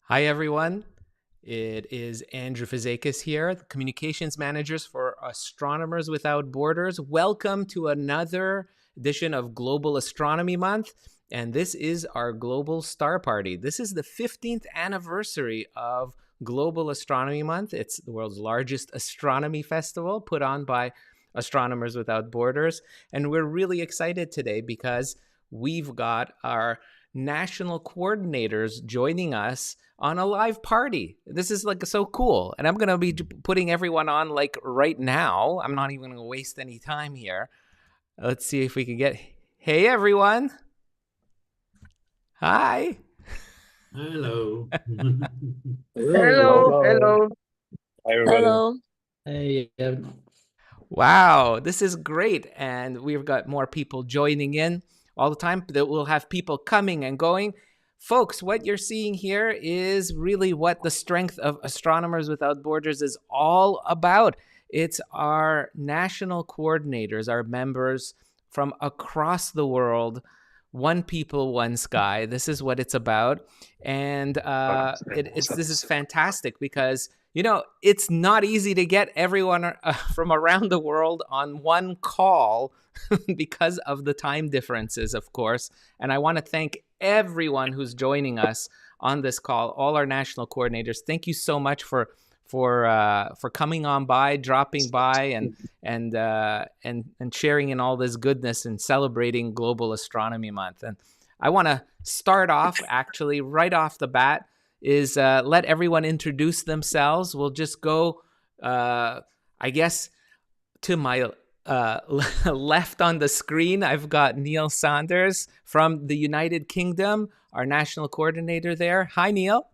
Hi, everyone. It is Andrew Fazakis here, the Communications Managers for Astronomers Without Borders. Welcome to another edition of Global Astronomy Month. And this is our Global Star Party. This is the 15th anniversary of Global Astronomy Month. It's the world's largest astronomy festival put on by Astronomers Without Borders. And we're really excited today because we've got our national coordinators joining us on a live party. This is like so cool. And I'm going to be putting everyone on like right now. I'm not even going to waste any time here. Let's see if we can get, hey everyone. Hi. Hello. Hello. Hi, everybody. Hello. Hey. Wow, this is great. And we've got more people joining in all the time. That we'll have people coming and going. Folks, what you're seeing here is really what the strength of Astronomers Without Borders is all about. It's our national coordinators, our members from across the world, one people, one sky. This is what it's about, and this is fantastic because it's not easy to get everyone from around the world on one call because of the time differences, of course. And I want to thank everyone who's joining us on this call, all our national coordinators. Thank you so much for coming on by, dropping by, and sharing in all this goodness and celebrating Global Astronomy Month. And I want to start off actually right off the bat is let everyone introduce themselves. We'll just go, I guess, to my left on the screen. I've got Neil Saunders from the United Kingdom, our national coordinator there. Hi, Neil.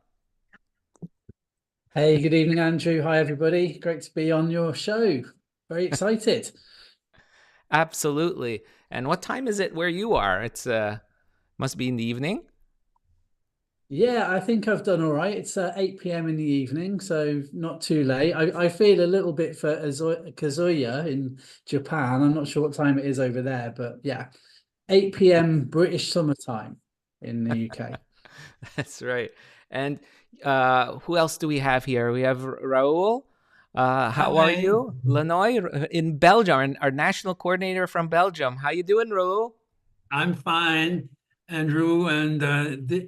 Hey, good evening, Andrew. Hi, everybody. Great to be on your show. Very excited. Absolutely. And what time is it where you are? It's must be in the evening. Yeah, I think I've done all right. It's 8 p.m. in the evening, so not too late. I feel a little bit for Kazuya in Japan. I'm not sure what time it is over there, but yeah, 8 p.m. British summertime in the UK. That's right. And who else do we have here? We have Raul. How are Hi, you? Lanoy in Belgium, our national coordinator from Belgium. How you doing, Raul? I'm fine, Andrew. And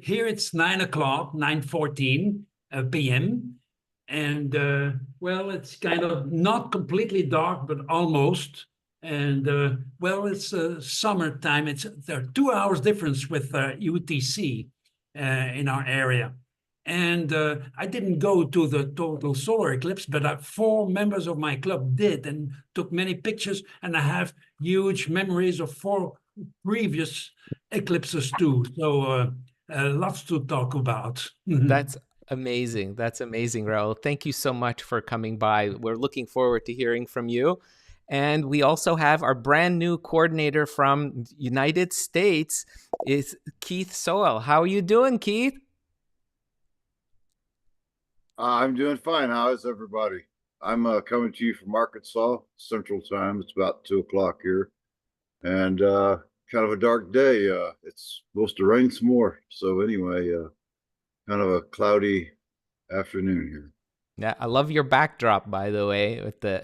here it's 9 o'clock, 9:14 p.m. And well, it's kind of not completely dark, but almost. And well, it's summertime. There are 2 hours difference with UTC in our area. And I didn't go to the total solar eclipse, but four members of my club did and took many pictures. And I have huge memories of four previous eclipses too. So lots to talk about. That's amazing. That's amazing, Raul. Thank you so much for coming by. We're looking forward to hearing from you. And we also have our brand new coordinator from United States is Keith Soel. How are you doing, Keith? I'm doing fine. How is everybody? I'm coming to you from Arkansas Central Time. It's about 2 o'clock here, and kind of a dark day. It's supposed to rain some more. So anyway, kind of a cloudy afternoon here. Yeah, I love your backdrop, by the way, with the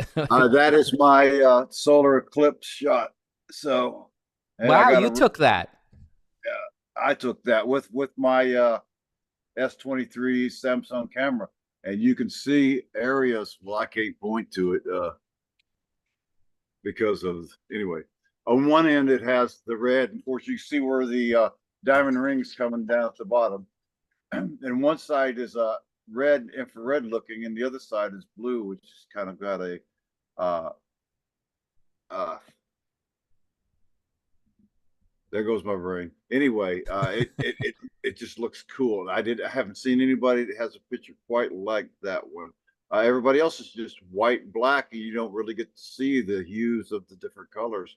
That is my solar eclipse shot. So, and wow, you took that. I took that with my S23 Samsung camera, and you can see areas. Well, I can't point to it because of anyway. On one end, it has the red. Of course, you see where the diamond rings coming down at the bottom, and one side is red infrared looking, and the other side is blue, which is kind of got a uh, uh, there goes my brain. Anyway, it just looks cool. I haven't seen anybody that has a picture quite like that one. Everybody else is just white, black, and you don't really get to see the hues of the different colors.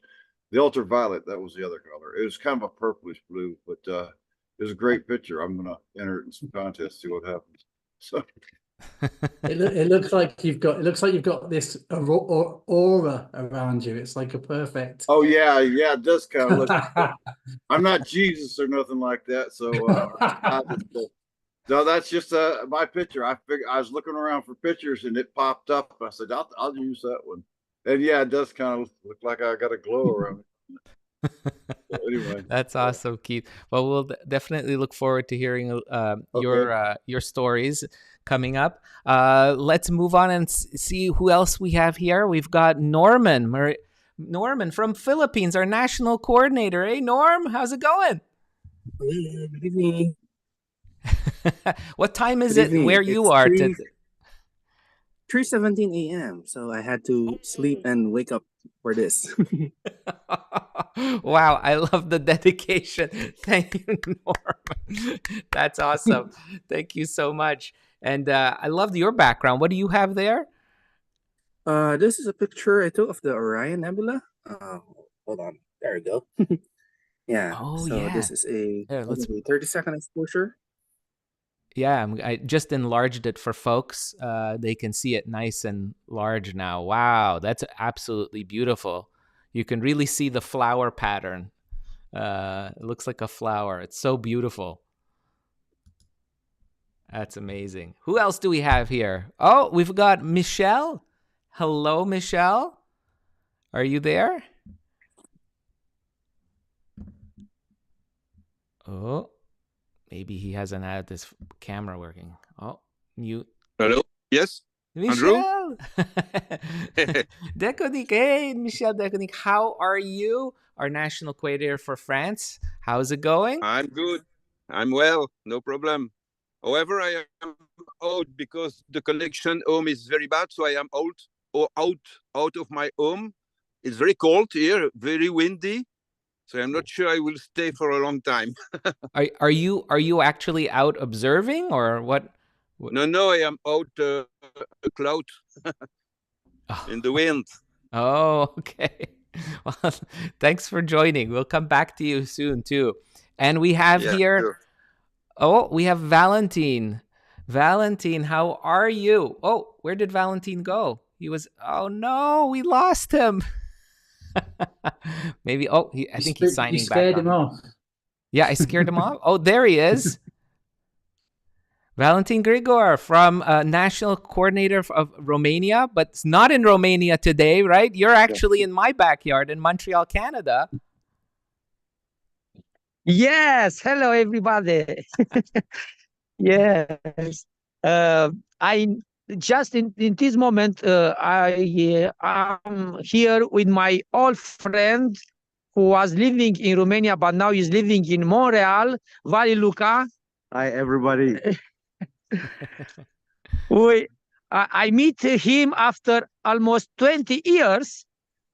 The ultraviolet, that was the other color. It was kind of a purplish blue, but it was a great picture. I'm gonna enter it in some contests, see what happens. So It looks like you've got this aura around you. It's like a perfect. oh yeah, it does kind of look. I'm not Jesus or nothing like that, so no, that's just my picture. I figured I was looking around for pictures and it popped up. I said I'll use that one, and yeah, it does kind of look like I got a glow around it. So anyway, That's awesome, Keith. Well, we'll definitely look forward to hearing your stories coming up. Let's move on and see who else we have here. We've got Norman. Norman from Philippines, our national coordinator. Hey, Norm, how's it going? Good evening. What time is Good it evening. where you are? 3:17 a.m. So I had to sleep and wake up for this. Wow, I love the dedication. Thank you, Norm. That's awesome. Thank you so much. And I loved your background. What do you have there? This is a picture I took of the Orion Nebula. Hold on. There we go. Yeah. Oh, So yeah. this is a Here, let's 30-second exposure. Yeah, I just enlarged it for folks. They can see it nice and large now. Wow, that's absolutely beautiful. You can really see the flower pattern It looks like a flower. It's so beautiful. That's amazing. Who else do we have here? Oh, we've got Michelle. Hello, Michelle. Are you there? Oh, maybe he hasn't had this camera working. Oh, mute. Hello? Yes? Andrew? Michelle! Deconik, hey, Michelle Deconik, how are you? Our national coordinator for France. How's it going? I'm good. I'm well. No problem. However, I am out because the connection home is very bad, so I am out of my home. It's very cold here, very windy, so I'm not sure I will stay for a long time. Are you actually out observing or what? No, I am out a cloud in the wind. Oh, okay. Well, thanks for joining. We'll come back to you soon too. And we have here. Sure. Oh, we have Valentine. Valentine, how are you? Oh, where did Valentine go? He was. Oh no, we lost him. Maybe. Oh, I think he's signing You back scared on. him off. Yeah, I scared him off. Oh, there he is. Valentin Grigor from National Coordinator of Romania, but it's not in Romania today, right? You're actually in my backyard in Montreal, Canada. Yes, hello everybody. Yes, I just in this moment I am here with my old friend who was living in Romania but now is living in Montreal, Vali Luca. Hi, everybody. I meet him after almost 20 years.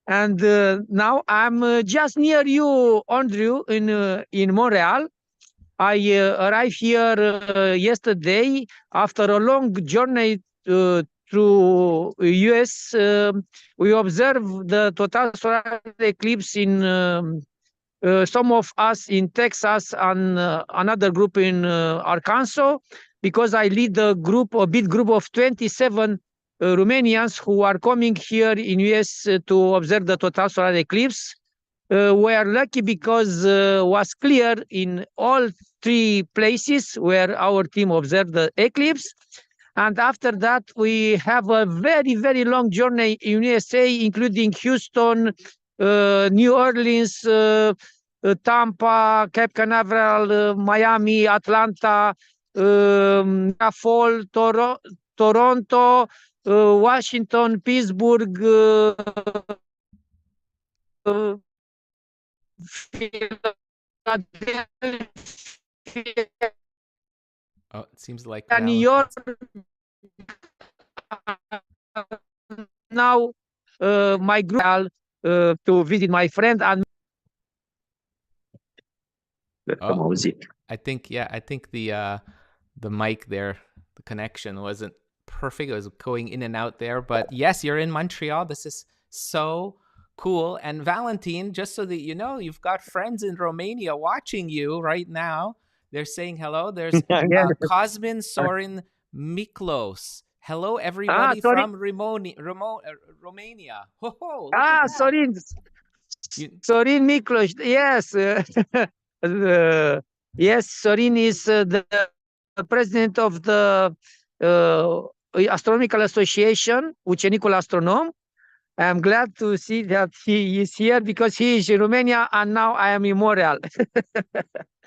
And now I'm just near you, Andrew, in Montreal. I arrived here yesterday after a long journey through US. We observed the total solar eclipse in some of us in Texas and another group in Arkansas, because I lead a big group of 27 Romanians who are coming here in US to observe the total solar eclipse. We are lucky because was clear in all three places where our team observed the eclipse. And after that, we have a very, very long journey in USA, including Houston, New Orleans, Tampa, Cape Canaveral, Miami, Atlanta, Fall, Toronto, Washington, Pittsburgh, Oh, it seems like New York. Now, my group to visit my friend and I think the mic there, the connection wasn't perfect. It was going in and out there. But yes, you're in Montreal. This is so cool. And Valentine, just so that you know, you've got friends in Romania watching you right now. They're saying hello. There's Cosmin Sorin Miklos. Hello, everybody from Romania. Sorin. Sorin Miklos. Yes. Yes, Sorin is the president of the Astronomical Association, Ucenicul Astronom. I'm glad to see that he is here because he is in Romania and now I am in Montreal.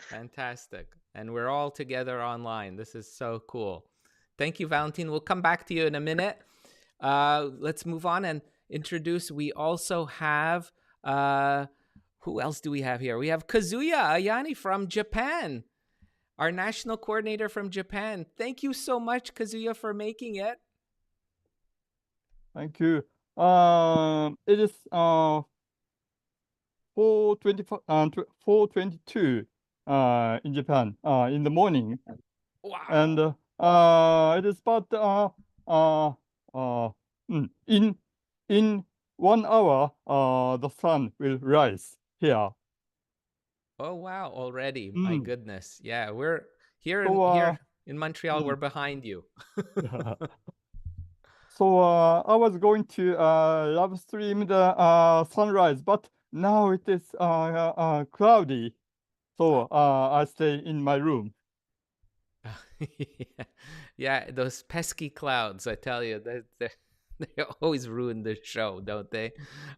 Fantastic. And we're all together online. This is so cool. Thank you, Valentine. We'll come back to you in a minute. Let's move on and introduce. We also have, who else do we have here? We have Kazuya Ayani from Japan, our national coordinator from Japan. Thank you so much, Kazuya, for making it. Thank you. It is 4:22 in Japan in the morning. Wow. And it is about in 1 hour the sun will rise here. Oh wow, already. My goodness. Yeah, we're here in Montreal, we're behind you. So I was going to live stream the sunrise, but now it is cloudy, so I stay in my room. Yeah, those pesky clouds, I tell you, they always ruin the show, don't they?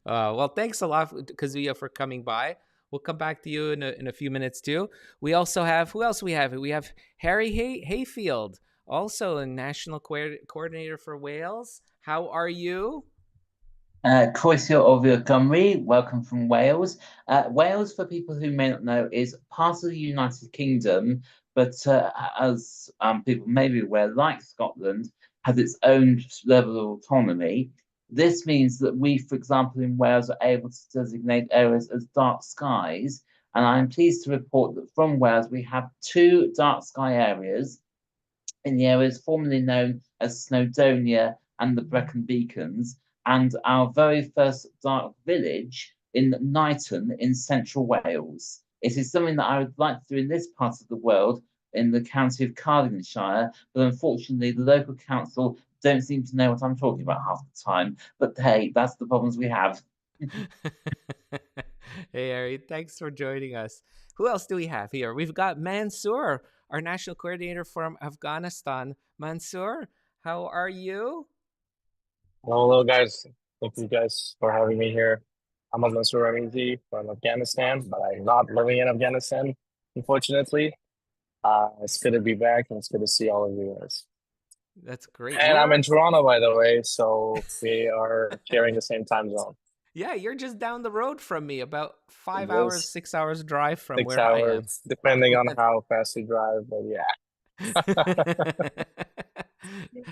Well, thanks a lot, Kazuya, for coming by. We'll come back to you in a few minutes too. We also have, who else we have? We have Harry Hayfield, also a national coordinator for Wales. How are you? Croeso o Fil Cymru, welcome from Wales. Wales, for people who may not know, is part of the United Kingdom, but as people may be aware, like Scotland, has its own level of autonomy. This means that we, for example, in Wales, are able to designate areas as dark skies. And I'm pleased to report that from Wales, we have 2 dark sky areas in the areas formerly known as Snowdonia and the Brecon Beacons, and our very first dark village in Knighton in central Wales. It is something that I would like to do in this part of the world, in the county of Cardiganshire, but unfortunately the local council don't seem to know what I'm talking about half the time. But hey, that's the problems we have. Hey, Harry, thanks for joining us. Who else do we have here? We've got Mansoor, our national coordinator from Afghanistan. Mansoor, how are you? Hello, guys. Thank you guys for having me here. I'm Mansoor Ramizi from Afghanistan, but I'm not living in Afghanistan, unfortunately. It's good to be back, and it's good to see all of you guys. That's great. And I'm in Toronto, by the way, so we are sharing the same time zone. Yeah, you're just down the road from me, about 5 It hours, is 6 hours drive from 6 where I am. hours, depending on how fast you drive, but yeah.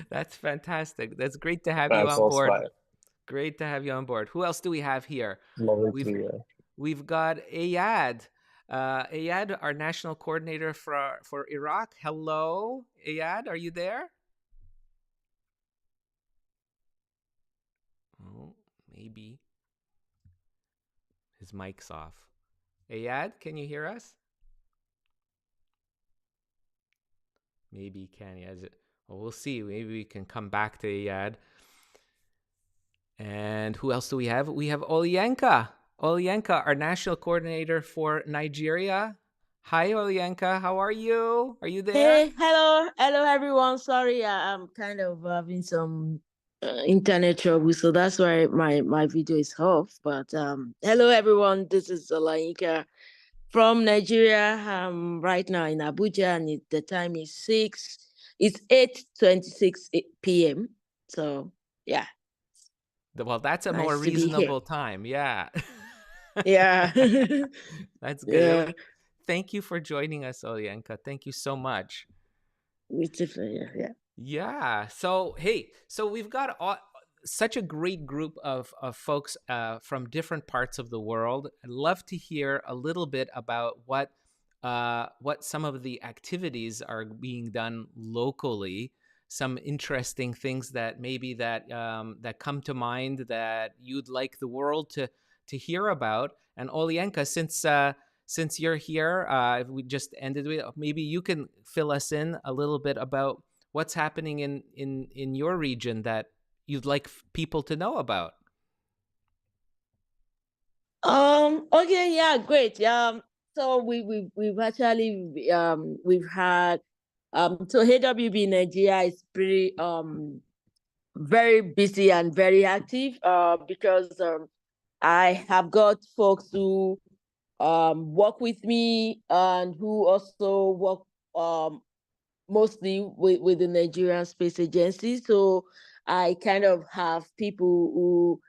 That's fantastic. That's great to have you That's on also board. fine. Great to have you on board. Who else do we have here? Lovely to be here. We've got Ayad. Ayad, our national coordinator for Iraq. Hello, Ayad, are you there? Oh, maybe his mic's off. Ayad, can you hear us? Maybe he can. Well, we'll see. Maybe we can come back to Ayad. And who else do we have? We have Olyenka. Olyenka, our national coordinator for Nigeria. Hi, Olyenka. How are you? Are you there? Hey, hello everyone. Sorry, I'm kind of having some internet trouble, so that's why my video is off. But hello everyone. This is Olayinka from Nigeria. Right now in Abuja, and the time is 8:26 p.m. So yeah. Well, that's a Nice more to be here. reasonable time. Yeah. Yeah. That's good. Yeah. Thank you for joining us, Olyenka. Thank you so much. Yeah. Yeah. So, hey, so we've got such a great group of folks from different parts of the world. I'd love to hear a little bit about what some of the activities are being done locally. Some interesting things that maybe that come to mind that you'd like the world to hear about. And Olyenka, since you're here, we just ended with, maybe you can fill us in a little bit about what's happening in your region that you'd like people to know about. Okay, yeah, great. So we've actually we've had so AWB Nigeria is pretty very busy and very active because I have got folks who work with me and who also work mostly with the Nigerian Space Agency. So I kind of have people who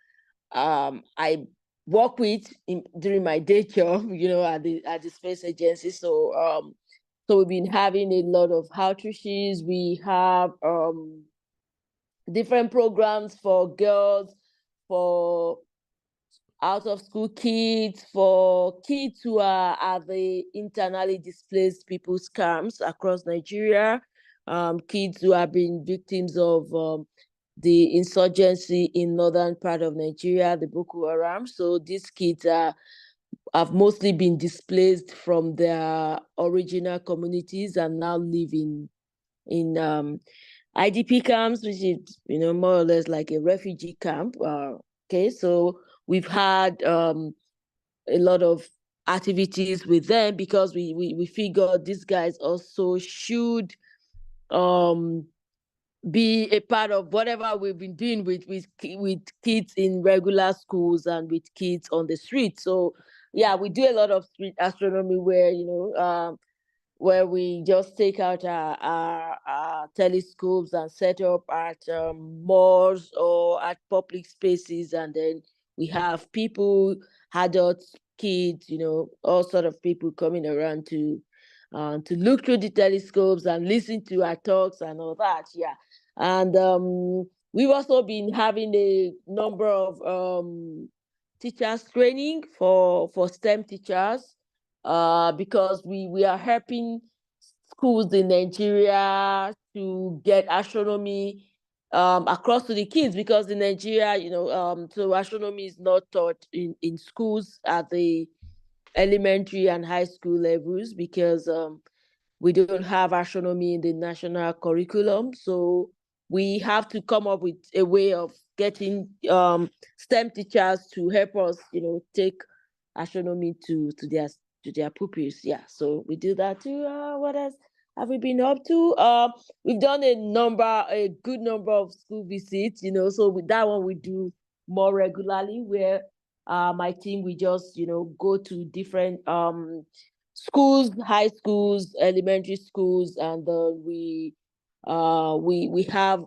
I work with during my day job, at the Space Agency. So we've been having a lot of outreaches. We have different programs for girls, for out of school kids, for kids who are at the internally displaced people's camps across Nigeria, kids who have been victims of the insurgency in northern part of Nigeria, the Boko Haram. So these kids have mostly been displaced from their original communities and now live in IDP camps, which is more or less like a refugee camp. Okay, so we've had a lot of activities with them, because we figured these guys also should be a part of whatever we've been doing with kids in regular schools and with kids on the street. So yeah, we do a lot of street astronomy where, where we just take out our telescopes and set up at malls or at public spaces, and then we have people, adults, kids, all sort of people coming around to look through the telescopes and listen to our talks and all that. Yeah, and we've also been having a number of teachers training for STEM teachers, because we are helping schools in Nigeria to get astronomy across to the kids, because in Nigeria, so astronomy is not taught in schools at the elementary and high school levels, because we don't have astronomy in the national curriculum. So we have to come up with a way of getting STEM teachers to help us, take astronomy to their pupils. Yeah, so we do that too. What else have we been up to? We've done a good number of school visits. So with that one we do more regularly, where my team, we just go to different schools, high schools, elementary schools, and we have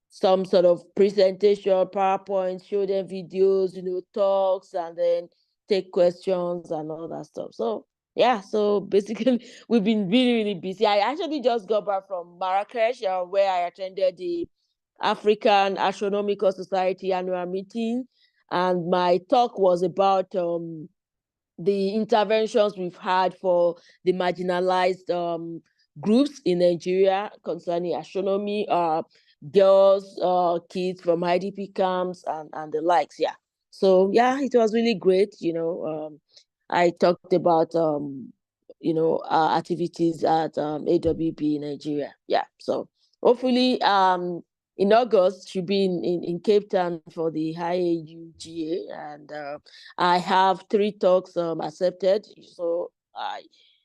some sort of presentation, PowerPoint, show them videos, talks, and then take questions and all that stuff. So yeah, so basically we've been really, really busy. I actually just got back from Marrakesh, where I attended the African Astronomical Society annual meeting, and my talk was about the interventions we've had for the marginalized groups in Nigeria concerning astronomy, girls, kids from IDP camps and the likes. Yeah. So yeah, it was really great. I talked about activities at AWB in Nigeria. Yeah. So hopefully in August should be in Cape Town for the IAUGA, and I have 3 talks accepted, so I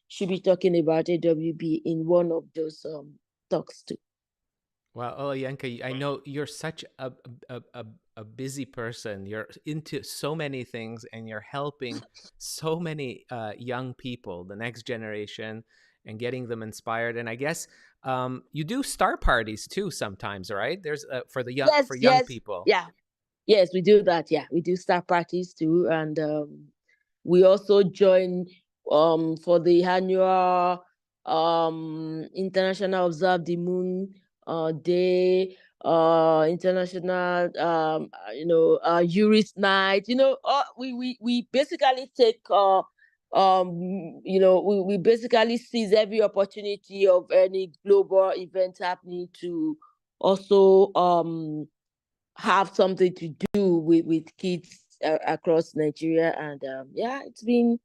should be talking about AWB in one of those talks too. Well, Olenka, I know you're such a busy person. You're into so many things, and you're helping so many young people, the next generation, and getting them inspired. And I guess you do star parties too sometimes, right? There's for the young young people. Yeah, yes, we do that. Yeah, we do star parties too, and we also join for the annual International Observe the Moon Day, international Uris night. We basically take we basically seize every opportunity of any global event happening to also have something to do with kids across Nigeria. And yeah, it's been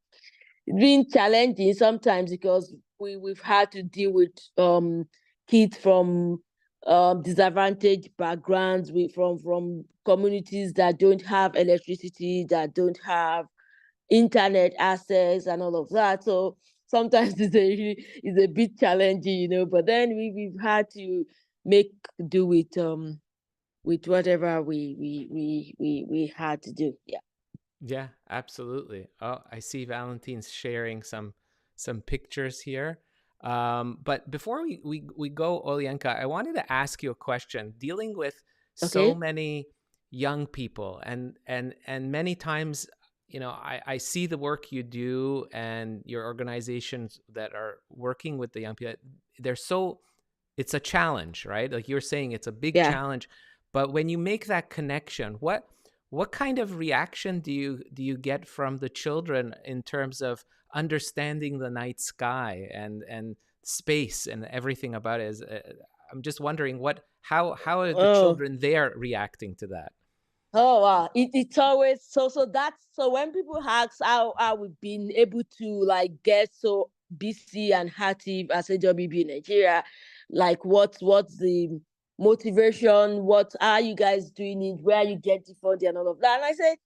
challenging sometimes, because we've had to deal with kids from disadvantaged backgrounds, from communities that don't have electricity, that don't have internet access and all of that. So sometimes it's a bit challenging, but then we've had to make do with whatever we had to do. Yeah. Yeah, absolutely. Oh, I see Valentine's sharing some pictures here. But before we go, Olenka, I wanted to ask you a question. Dealing with so many young people, and many times, I see the work you do and your organizations that are working with the young people. It's a challenge, right? Like you're saying, it's a big challenge. But when you make that connection, what kind of reaction do you get from the children in terms of understanding the night sky and space and everything about it? I'm just wondering how are the children there reacting to that? Oh wow, it's always so when people ask how we've been able to get so busy and active as AWB in Nigeria, what's the motivation, what are you guys doing it, where you get the funding and all of that, and I say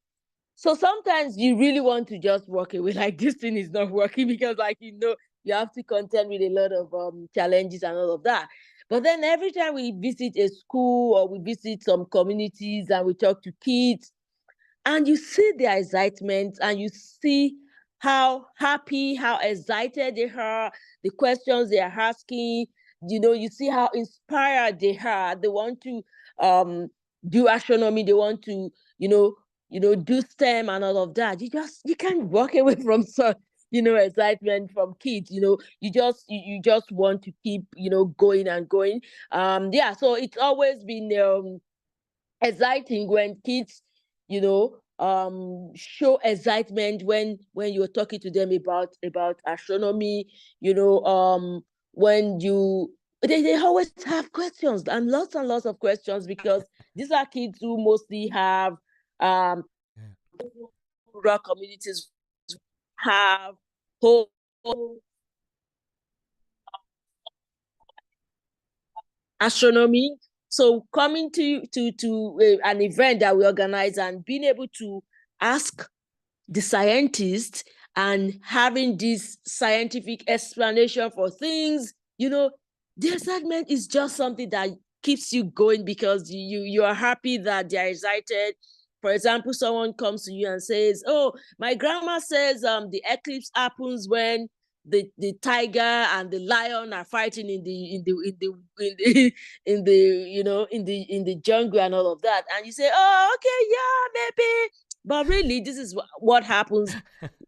So sometimes you really want to just walk away, like this thing is not working, because like, you have to contend with a lot of challenges and all of that. But then every time we visit a school or we visit some communities and we talk to kids, and you see their excitement and you see how happy, how excited they are, the questions they are asking, you see how inspired they are. They want to do astronomy, they want to, do STEM and all of that. You can't walk away from such, excitement from kids. You just want to keep, going and going. Yeah, so it's always been exciting when kids, show excitement when you're talking to them about astronomy, when they always have questions and lots of questions, because these are kids who mostly have rural communities, have whole astronomy. So coming to an event that we organize and being able to ask the scientists and having this scientific explanation for things, the excitement is just something that keeps you going, because you are happy that they are excited. For example, someone comes to you and says, "Oh, my grandma says the eclipse happens when the tiger and the lion are fighting in the jungle and all of that." And you say, "Oh, okay, yeah, maybe." But really, this is what happens.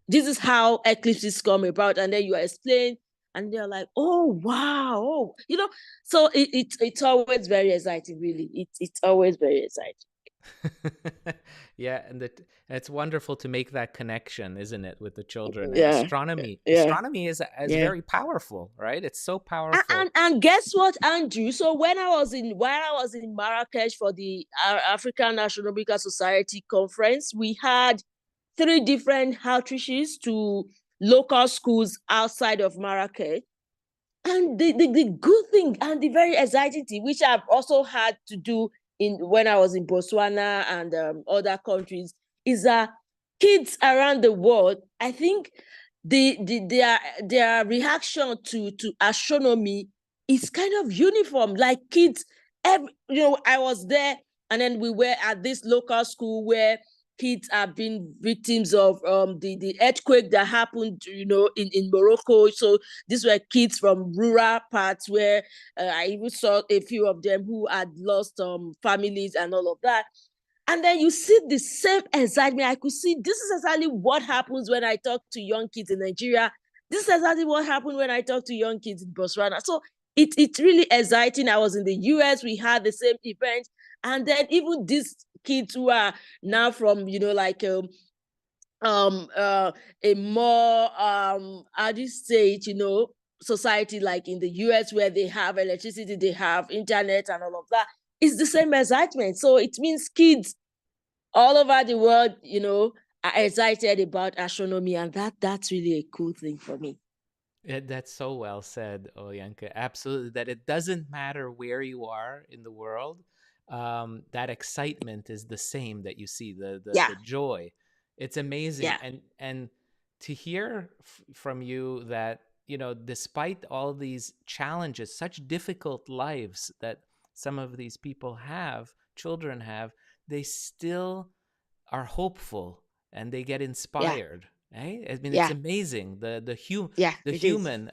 This is how eclipses come about. And then you explain, and they're like, "Oh, wow." Oh, so it's always very exciting, really. It's always very exciting. Yeah, and it's wonderful to make that connection, isn't it, with the children? And Yeah. astronomy Yeah. is Yeah. very powerful, right? It's so powerful. And guess what, Andrew? So while I was in Marrakesh for the African Astronomical Society conference, we had 3 different outreaches to local schools outside of Marrakech. And the good thing and the very exciting thing, which I've also had to do when I was in Botswana and other countries, is that kids around the world, I think their reaction to astronomy is kind of uniform. Like kids, I was there, and then we were at this local school where kids have been victims of the earthquake that happened, in Morocco. So these were kids from rural parts where I even saw a few of them who had lost families and all of that. And then you see the same excitement. I could see this is exactly what happens when I talk to young kids in Nigeria. This is exactly what happened when I talk to young kids in Botswana. So it's really exciting. I was in the US, we had the same event. And then even these kids who are now from, like a more how do you say it, society like in the US, where they have electricity, they have internet and all of that. It's the same excitement. So it means kids all over the world, are excited about astronomy, and that's really a cool thing for me. That's so well said, Olyanka. Absolutely, that it doesn't matter where you are in the world. That excitement is the same that you see, the joy. It's amazing. Yeah. And to hear from you that, despite all these challenges, such difficult lives that some of these people have, children have, they still are hopeful and they get inspired. Right? I mean, it's amazing the human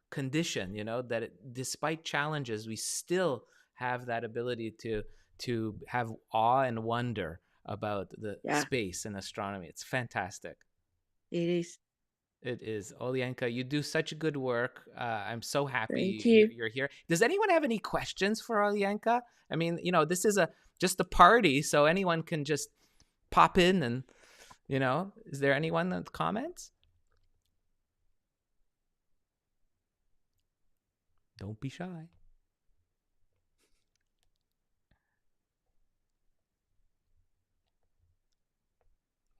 condition. That despite challenges, we still have that ability to have awe and wonder about the space and astronomy. It's fantastic. It is. It is. Olyanka, you do such good work. I'm so happy Thank you. you're here. Does anyone have any questions for Olyanka? I mean, this is just a party, so anyone can just pop in and, is there anyone that comments? Don't be shy.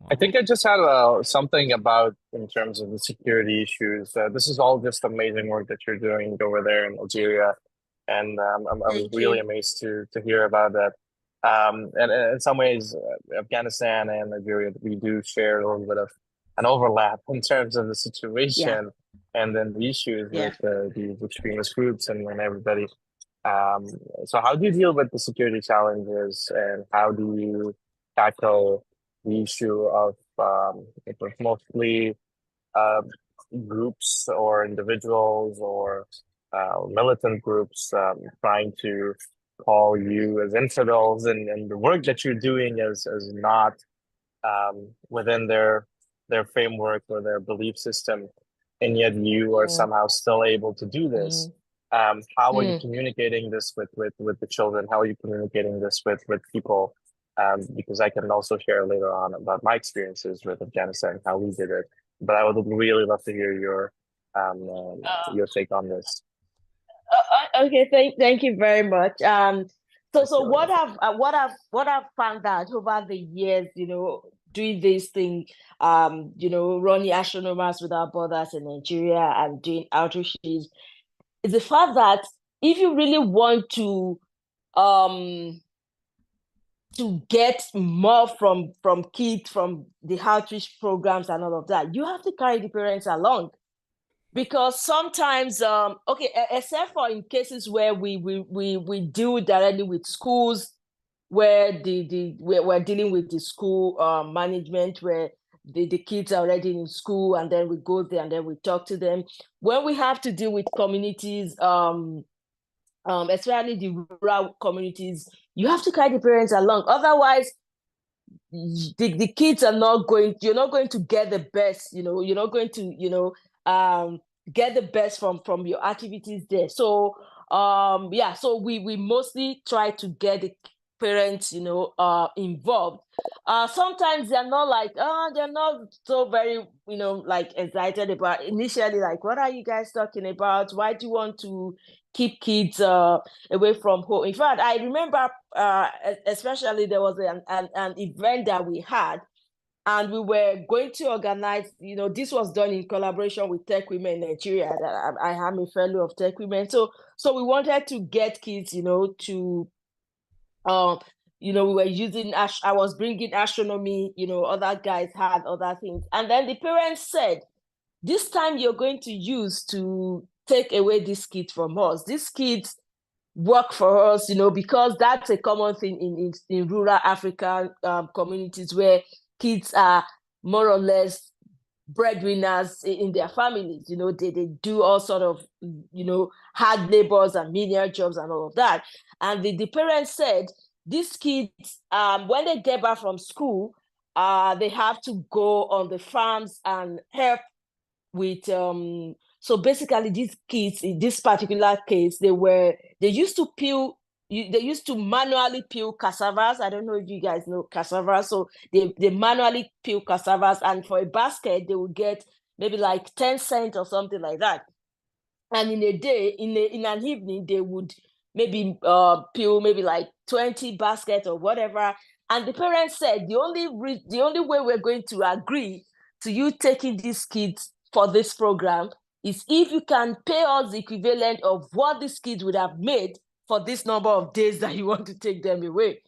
I think I just had something about in terms of the security issues. This is all just amazing work that you're doing over there in Algeria, and I was really amazed to hear about that. And in some ways, Afghanistan and Nigeria, we do share a little bit of an overlap in terms of the situation and then the issues with the extremist groups and everybody. So how do you deal with the security challenges, and how do you tackle the issue of mostly groups or individuals or militant groups trying to call you as infidels, and the work that you're doing is not within their framework or their belief system, and yet you are somehow still able to do this. How are you communicating this with the children? How are you communicating this with people? Because I can also share later on about my experiences with Afghanistan, how we did it. But I would really love to hear your take on this. Okay, thank you very much. So what I've found out over the years, doing this thing, running Astronomers Without Borders in Nigeria and doing outreaches, is the fact that if you really want to get more from kids, from the outreach programs and all of that, you have to carry the parents along. Because sometimes, except for in cases where we deal directly with schools, where we're dealing with the school management, where the kids are already in school, and then we go there and then we talk to them. When we have to deal with communities, especially the rural communities, you have to carry the parents along. Otherwise, the kids are you're not going to get the best, you're not going to, get the best from your activities there. So, so we mostly try to get the parents, involved. Sometimes they're not so very, like excited about initially, like, what are you guys talking about? Why do you want to keep kids away from home? In fact, I remember especially there was an event that we had, and we were going to organize, this was done in collaboration with Tech Women in Nigeria. I am a fellow of Tech Women. So we wanted to get kids, to, we were using, I was bringing astronomy, other guys had other things. And then the parents said, this time you're going to use to take away these kids from us. These kids work for us, because that's a common thing in rural African communities, where kids are more or less breadwinners in their families. They do all sort of, hard labors and menial jobs and all of that. And the parents said, these kids, when they get back from school, they have to go on the farms and help with so basically these kids, in this particular case, they used to manually peel cassavas. I don't know if you guys know cassavas. So they manually peel cassavas, and for a basket they would get maybe like 10 cents or something like that. And in a day, in an evening, they would maybe peel maybe like 20 baskets or whatever. And the parents said the only way we're going to agree to you taking these kids for this program is if you can pay us the equivalent of what these kids would have made for this number of days that you want to take them away.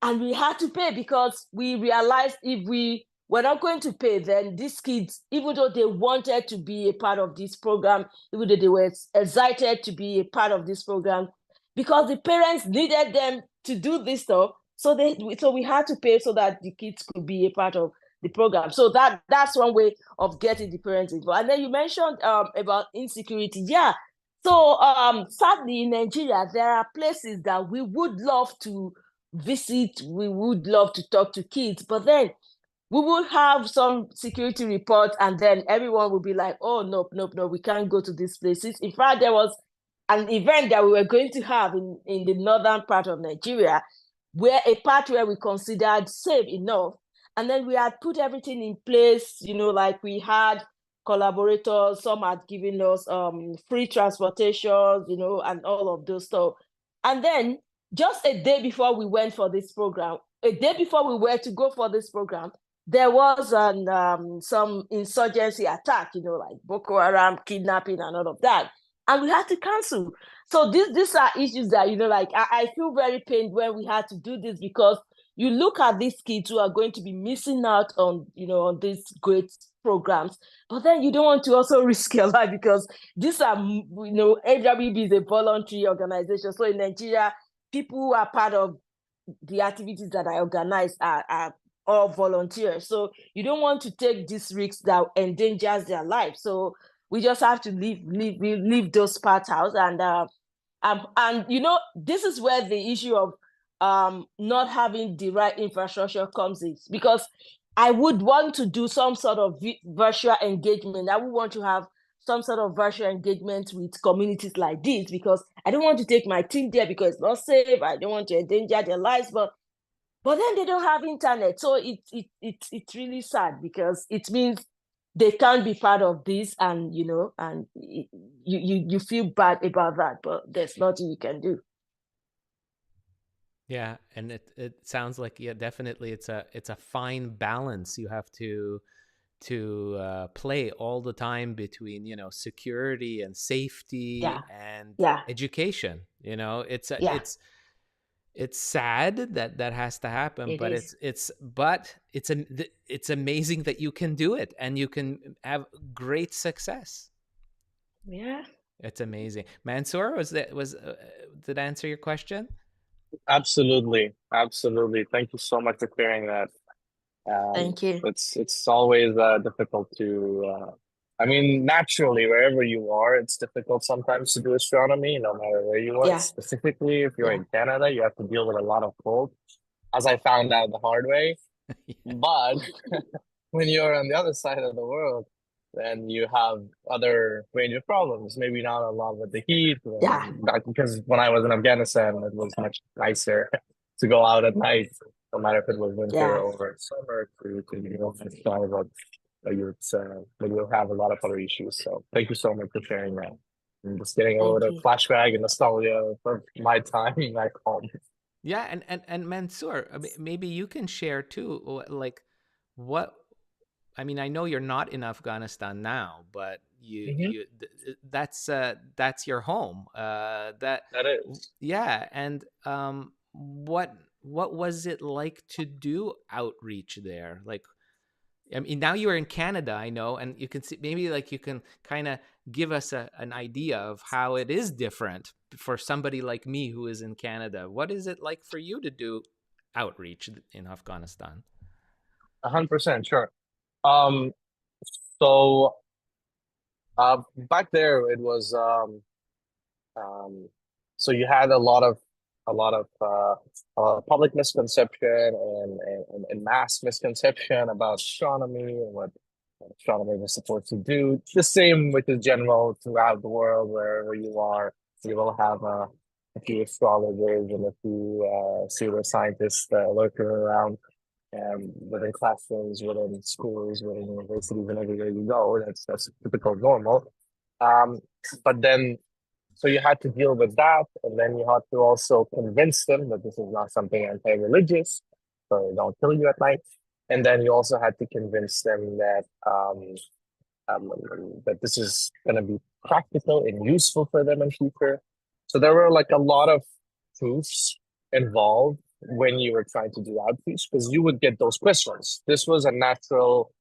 And we had to pay, because we realized if we were not going to pay, then these kids, even though they wanted to be a part of this program, even though they were excited to be a part of this program, because the parents needed them to do this stuff, so we had to pay so that the kids could be a part of the program. So that's one way of getting the parents involved. And then you mentioned about insecurity. Yeah. So sadly in Nigeria, there are places that we would love to visit, we would love to talk to kids, but then we will have some security reports, and then everyone will be like, oh, no, we can't go to these places. In fact, there was an event that we were going to have in the northern part of Nigeria, where a part where we considered safe enough. And then we had put everything in place, like we had collaborators, some had given us free transportation, and all of those stuff. And then just a day before we went for this program, a day before we were to go for this program, there was some insurgency attack, like Boko Haram, kidnapping and all of that. and we had to cancel. So these are issues that, like I feel very pained when we had to do this, because you look at these kids who are going to be missing out on, on these great programs, but then you don't want to also risk your life, because these are, AWB is a voluntary organization. So in Nigeria, people who are part of the activities that I organize are all volunteers. So you don't want to take these risks that endangers their life. So we just have to leave those parts out. And this is where the issue of not having the right infrastructure comes in, because I would want to do some sort of virtual engagement. I would want to have some sort of virtual engagement with communities like this, because I don't want to take my team there because it's not safe. I don't want to endanger their lives, but then they don't have internet. So it's really sad, because it means they can't be part of this, and you feel bad about that, but there's nothing you can do. Yeah, and it sounds like, yeah, definitely it's a fine balance you have to play all the time between, security and safety and education. It's sad that has to happen, but it's amazing that you can do it and you can have great success. Yeah, it's amazing. Mansoor, did I answer your question? Absolutely. Thank you so much for clearing that. Thank you. It's always difficult to. I mean, naturally, wherever you are, it's difficult sometimes to do astronomy, no matter where you are. Yeah. Specifically, if you're in Canada, you have to deal with a lot of cold, as I found out the hard way. But when you're on the other side of the world, then you have other range of problems. Maybe not a lot with the heat. Because when I was in Afghanistan, it was much nicer to go out at night, no matter if it was winter or summer, but you'll have a lot of other issues. So thank you so much for sharing that. I'm just getting a little flashback and nostalgia for my time back home. Yeah, and Mansoor, maybe you can share too, like what. I mean, I know you're not in Afghanistan now, but that's your home. That is. Yeah, and what was it like to do outreach there? Like, I mean, now you're in Canada, I know, and you can see, maybe like you can kind of give us an idea of how it is different for somebody like me who is in Canada. What is it like for you to do outreach in Afghanistan? 100%, sure. So back there it was so you had a lot of public misconception and mass misconception about astronomy and what astronomy was supposed to do. The same which is general throughout the world, wherever you are. You will have a few astrologers and a few pseudoscientists lurking around within classrooms, within schools, within universities, and everywhere you go. That's typical normal. But then, so you had to deal with that, and then you had to also convince them that this is not something anti-religious, so they don't kill you at night. And then you also had to convince them that that this is going to be practical and useful for them in future. So there were like a lot of proofs involved when you were trying to do outreach, because you would get those questions. This was a natural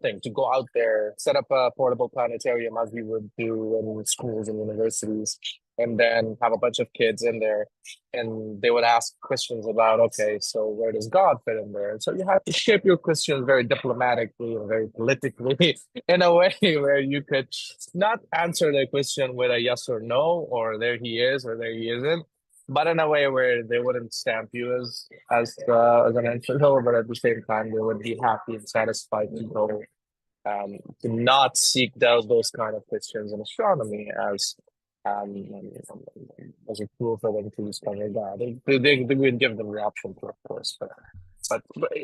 thing to go out there, set up a portable planetarium as we would do in schools and universities, and then have a bunch of kids in there, and they would ask questions about, okay, so where does God fit in there? And so you have to shape your questions very diplomatically and very politically in a way where you could not answer the question with a yes or no, or there he is or there he isn't, but in a way where they wouldn't stamp you as an infidel, but at the same time they would be happy and satisfied to go to not seek those kind of questions in astronomy as a tool for them to discover God. They would give them the option to, of course, but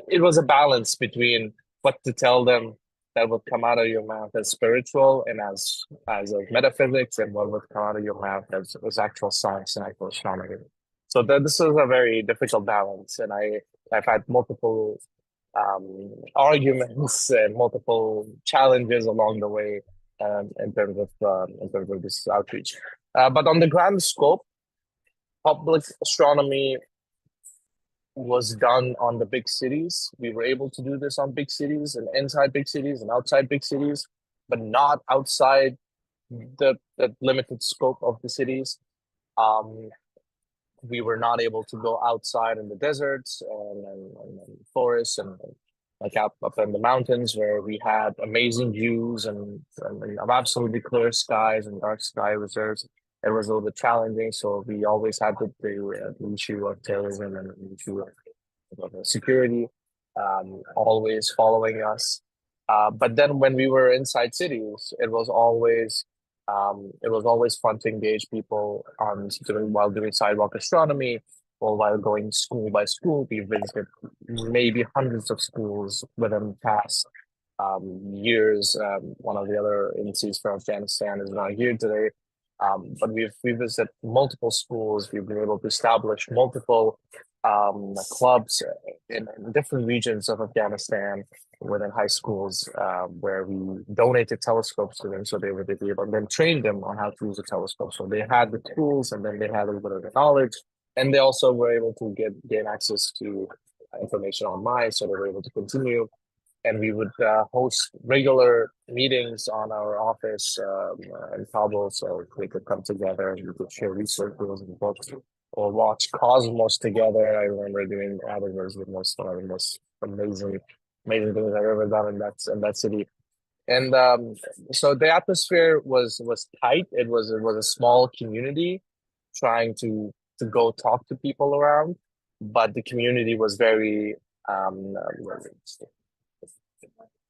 it was a balance between what to tell them that would come out of your mouth as spiritual and as of metaphysics, and what would come out of your mouth as actual science and actual astronomy. So this was a very difficult balance, and I've had multiple arguments and multiple challenges along the way in terms of this outreach. But on the grand scope, public astronomy was done on the big cities. We were able to do this on big cities and inside big cities and outside big cities, but not outside the limited scope of the cities. We were not able to go outside in the deserts and forests and like up in the mountains where we had amazing views and absolutely clear skies and dark sky reserves. It was a little bit challenging, so we always had the issue of terrorism and the issue of security always following us. But then when we were inside cities, it was always fun to engage people while doing sidewalk astronomy or while going school by school. We visited maybe hundreds of schools within the past years. One of the other agencies from Afghanistan is not here today. But we visited multiple schools. We've been able to establish multiple clubs in different regions of Afghanistan within high schools where we donated telescopes to them so they would be able and then train them on how to use a telescope. So they had the tools and then they had a little bit of the knowledge, and they also were able to gain access to information online, so they were able to continue. And we would host regular meetings on our office in Kabul, so we could come together and we could share resources and books or watch Cosmos together. I remember doing that. It was one of the most amazing things I've ever done in that city. And so the atmosphere was tight. It was a small community trying to go talk to people around, but the community was very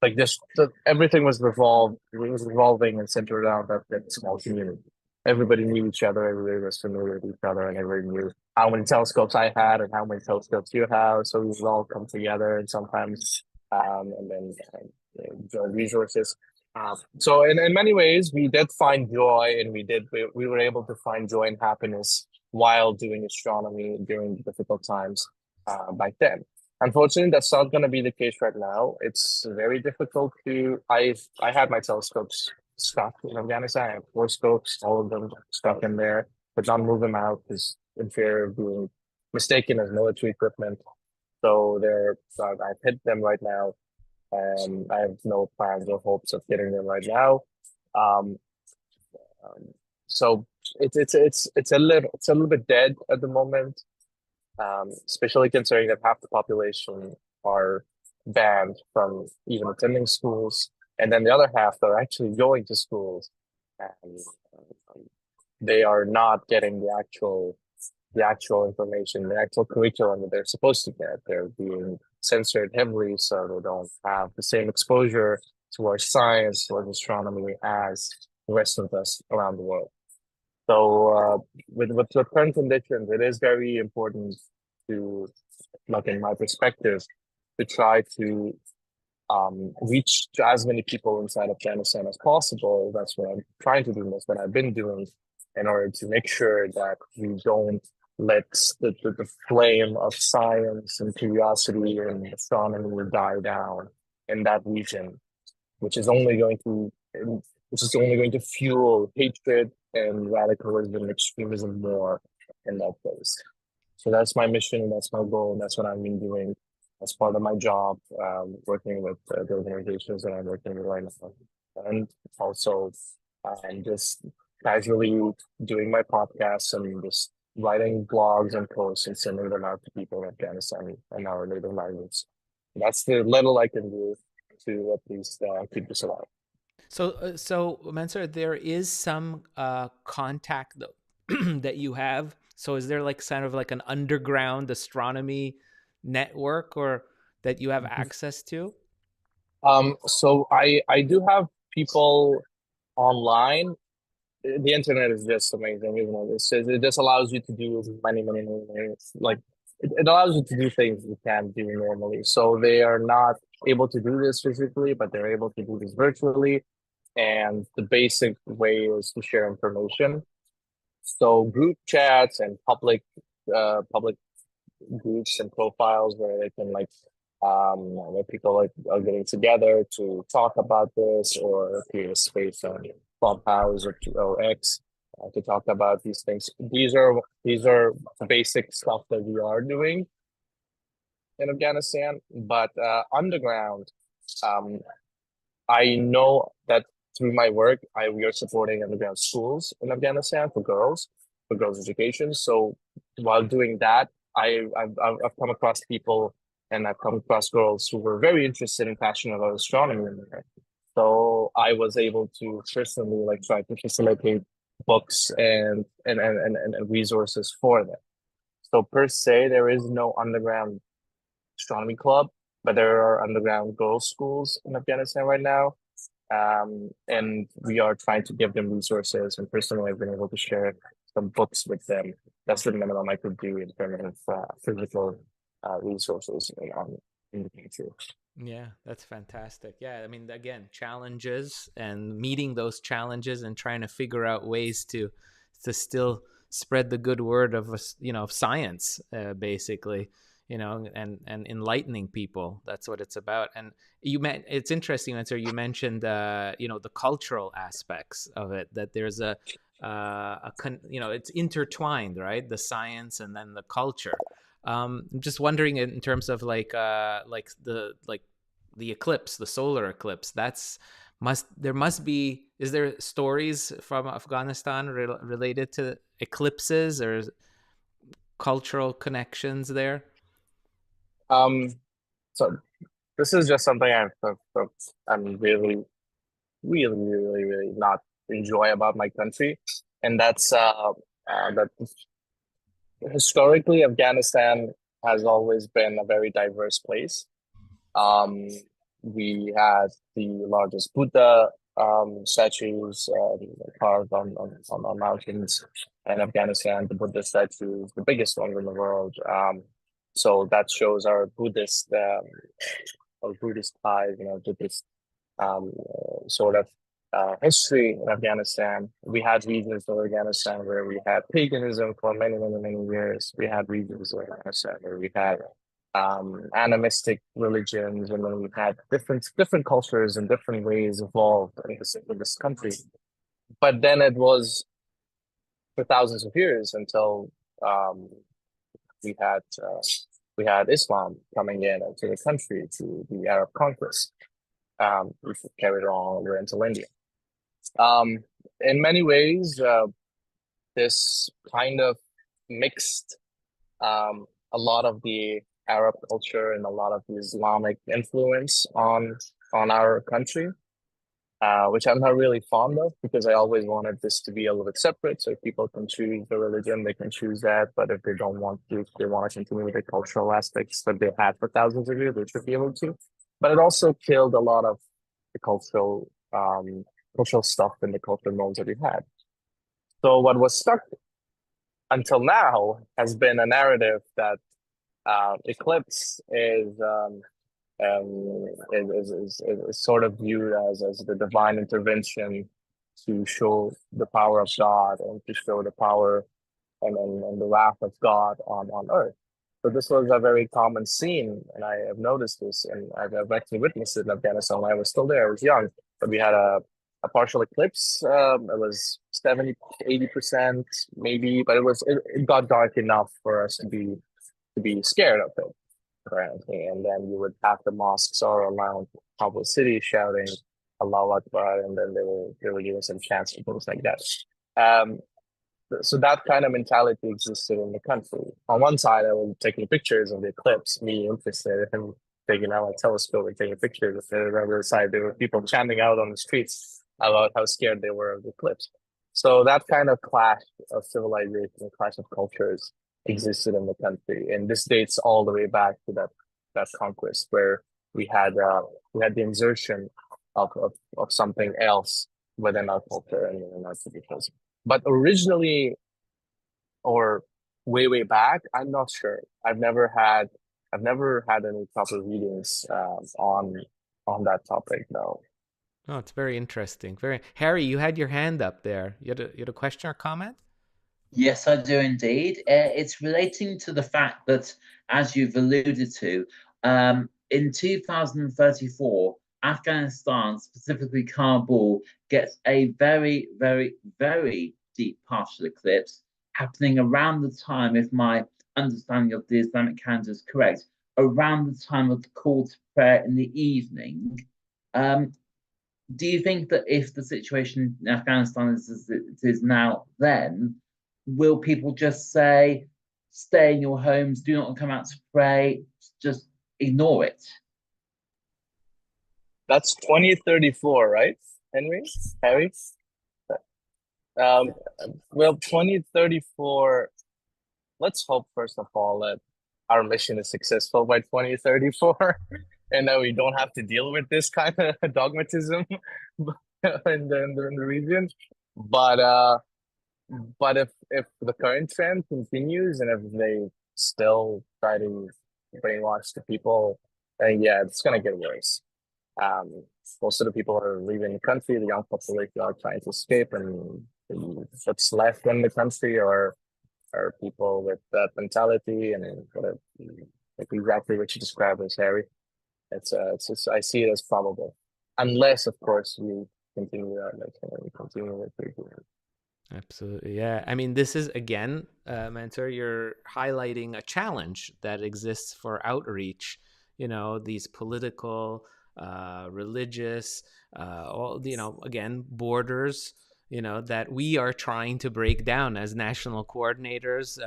like this. Everything was revolving and centered around that small community. Everybody knew each other. Everybody was familiar with each other, and everybody knew how many telescopes I had and how many telescopes you have. So we would all come together, and sometimes and then join resources. So in many ways, we did find joy, and we were able to find joy and happiness while doing astronomy during difficult times back then. Unfortunately, that's not going to be the case right now. It's very difficult to. I had my telescopes stuck in Afghanistan. I have 4 scopes, all of them stuck in there, but not move them out because in fear of being mistaken as military equipment. So I've hid them right now, and I have no plans or hopes of getting them right now. So it's a little bit dead at the moment. Especially considering that half the population are banned from even attending schools, and then the other half are actually going to schools, and they are not getting the actual information, the actual curriculum that they're supposed to get. They're being censored heavily, so they don't have the same exposure towards science, towards astronomy as the rest of us around the world. So with the current conditions, it is very important to, like in my perspective, to try to reach as many people inside Afghanistan as possible. That's what I'm trying to do. That's what I've been doing in order to make sure that we don't let the flame of science and curiosity and astronomy die down in that region, which is only going to fuel hatred and radicalism and extremism more in that place. So that's my mission, that's my goal, and that's what I've been doing as part of my job, working with the organizations that I'm working with right now. And also just casually doing my podcasts and just writing blogs and posts and sending them out to people in Afghanistan and our native language. That's the little I can do to at least keep this alive. So Mansur, there is some contact that you have. So is there like kind of like an underground astronomy network or that you have access to? So I do have people online. The internet is just amazing, isn't it? It just allows you to do many things. Like it allows you to do things you can't do normally. So they are not able to do this physically, but they're able to do this virtually. And the basic way is to share information. So group chats and public groups and profiles where they can like where people are getting together to talk about this or create a space on Clubhouse or X to talk about these things. These are basic stuff that we are doing in Afghanistan, but underground, um, I know that through my work, we are supporting underground schools in Afghanistan for girls education. So while doing that, I've come across people and I've come across girls who were very interested and passionate about astronomy in there. So I was able to personally like try to facilitate books and resources for them. So per se, there is no underground astronomy club, but there are underground girls' schools in Afghanistan right now. And we are trying to give them resources. And personally, I've been able to share some books with them. That's the minimum I could do in terms of physical resources in the future. Yeah, that's fantastic. Yeah, I mean, again, challenges and meeting those challenges and trying to figure out ways to still spread the good word of of science, basically, and enlightening people. That's what it's about. And it's interesting, answer. You mentioned the cultural aspects of it. That there's it's intertwined, right? The science and then the culture. I'm just wondering in terms of the eclipse, the solar eclipse. There must be. Is there stories from Afghanistan related to eclipses or cultural connections there? So this is just something I'm really, really, really, really not enjoy about my country, and that's that historically Afghanistan has always been a very diverse place. We had the largest Buddha statues carved on mountains in Afghanistan. The Buddha statue is the biggest one in the world. So that shows our Buddhist ties, Buddhist sort of history in Afghanistan. We had regions of Afghanistan where we had paganism for many, many, many years. We had regions of Afghanistan where we had animistic religions, and then we had different cultures and different ways evolved in this country. But then it was for thousands of years until we had Islam coming in into the country through the Arab conquest, which carried on all over into India. In many ways, this kind of mixed a lot of the Arab culture and a lot of the Islamic influence on our country, which I'm not really fond of because I always wanted this to be a little bit separate. So if people can choose the religion, they can choose that. But if they don't want to, if they want to continue with the cultural aspects that they had for thousands of years, they should be able to. But it also killed a lot of the cultural stuff and the cultural norms that we had. So what was stuck until now has been a narrative that eclipse is sort of viewed as the divine intervention to show the power of God and to show the power and the wrath of God on earth. So this was a very common scene, and I have noticed this, and I've actually witnessed it in Afghanistan when I was still there. I was young, but we had a partial eclipse. It was 70, 80% maybe, but it got dark enough for us to be scared of it. Apparently, and then you would have the mosques all around Kabul city shouting Allahu Akbar, and then they were doing some chants and things like that. So that kind of mentality existed in the country. On one side, I was taking pictures of the eclipse, me interested in taking out a telescope and taking pictures. And on the other side, there were people chanting out on the streets about how scared they were of the eclipse. So that kind of clash of civilization, clash of cultures existed in the country, and this dates all the way back to that conquest where we had the insertion of something else within our culture and in our traditions. But originally, or way back, I'm not sure. I've never had any proper readings on that topic. No. Oh, it's very interesting. Harry, you had your hand up there. You had a question or comment? Yes, I do indeed. It's relating to the fact that, as you've alluded to, in 2034, Afghanistan, specifically Kabul, gets a very, very, very deep partial eclipse happening around the time, if my understanding of the Islamic calendar is correct, around the time of the call to prayer in the evening. Do you think that if the situation in Afghanistan is as it is now, then will people just say, stay in your homes, do not come out to pray, just ignore it? That's 2034, right, Harry? Um, well, 2034, let's hope, first of all, that our mission is successful by 2034 and that we don't have to deal with this kind of dogmatism in the region. But if the current trend continues and if they still try to brainwash the people, then yeah, it's gonna get worse. Most of the people are leaving the country. The young population are trying to escape, and what's left in the country are people with that mentality and whatever, like exactly what you described as Harry. It's I see it as probable, unless of course we continue we continue with the. Absolutely. Yeah. I mean, this is again, Mentor, you're highlighting a challenge that exists for outreach, these political, religious, all, again, borders, that we are trying to break down as national coordinators,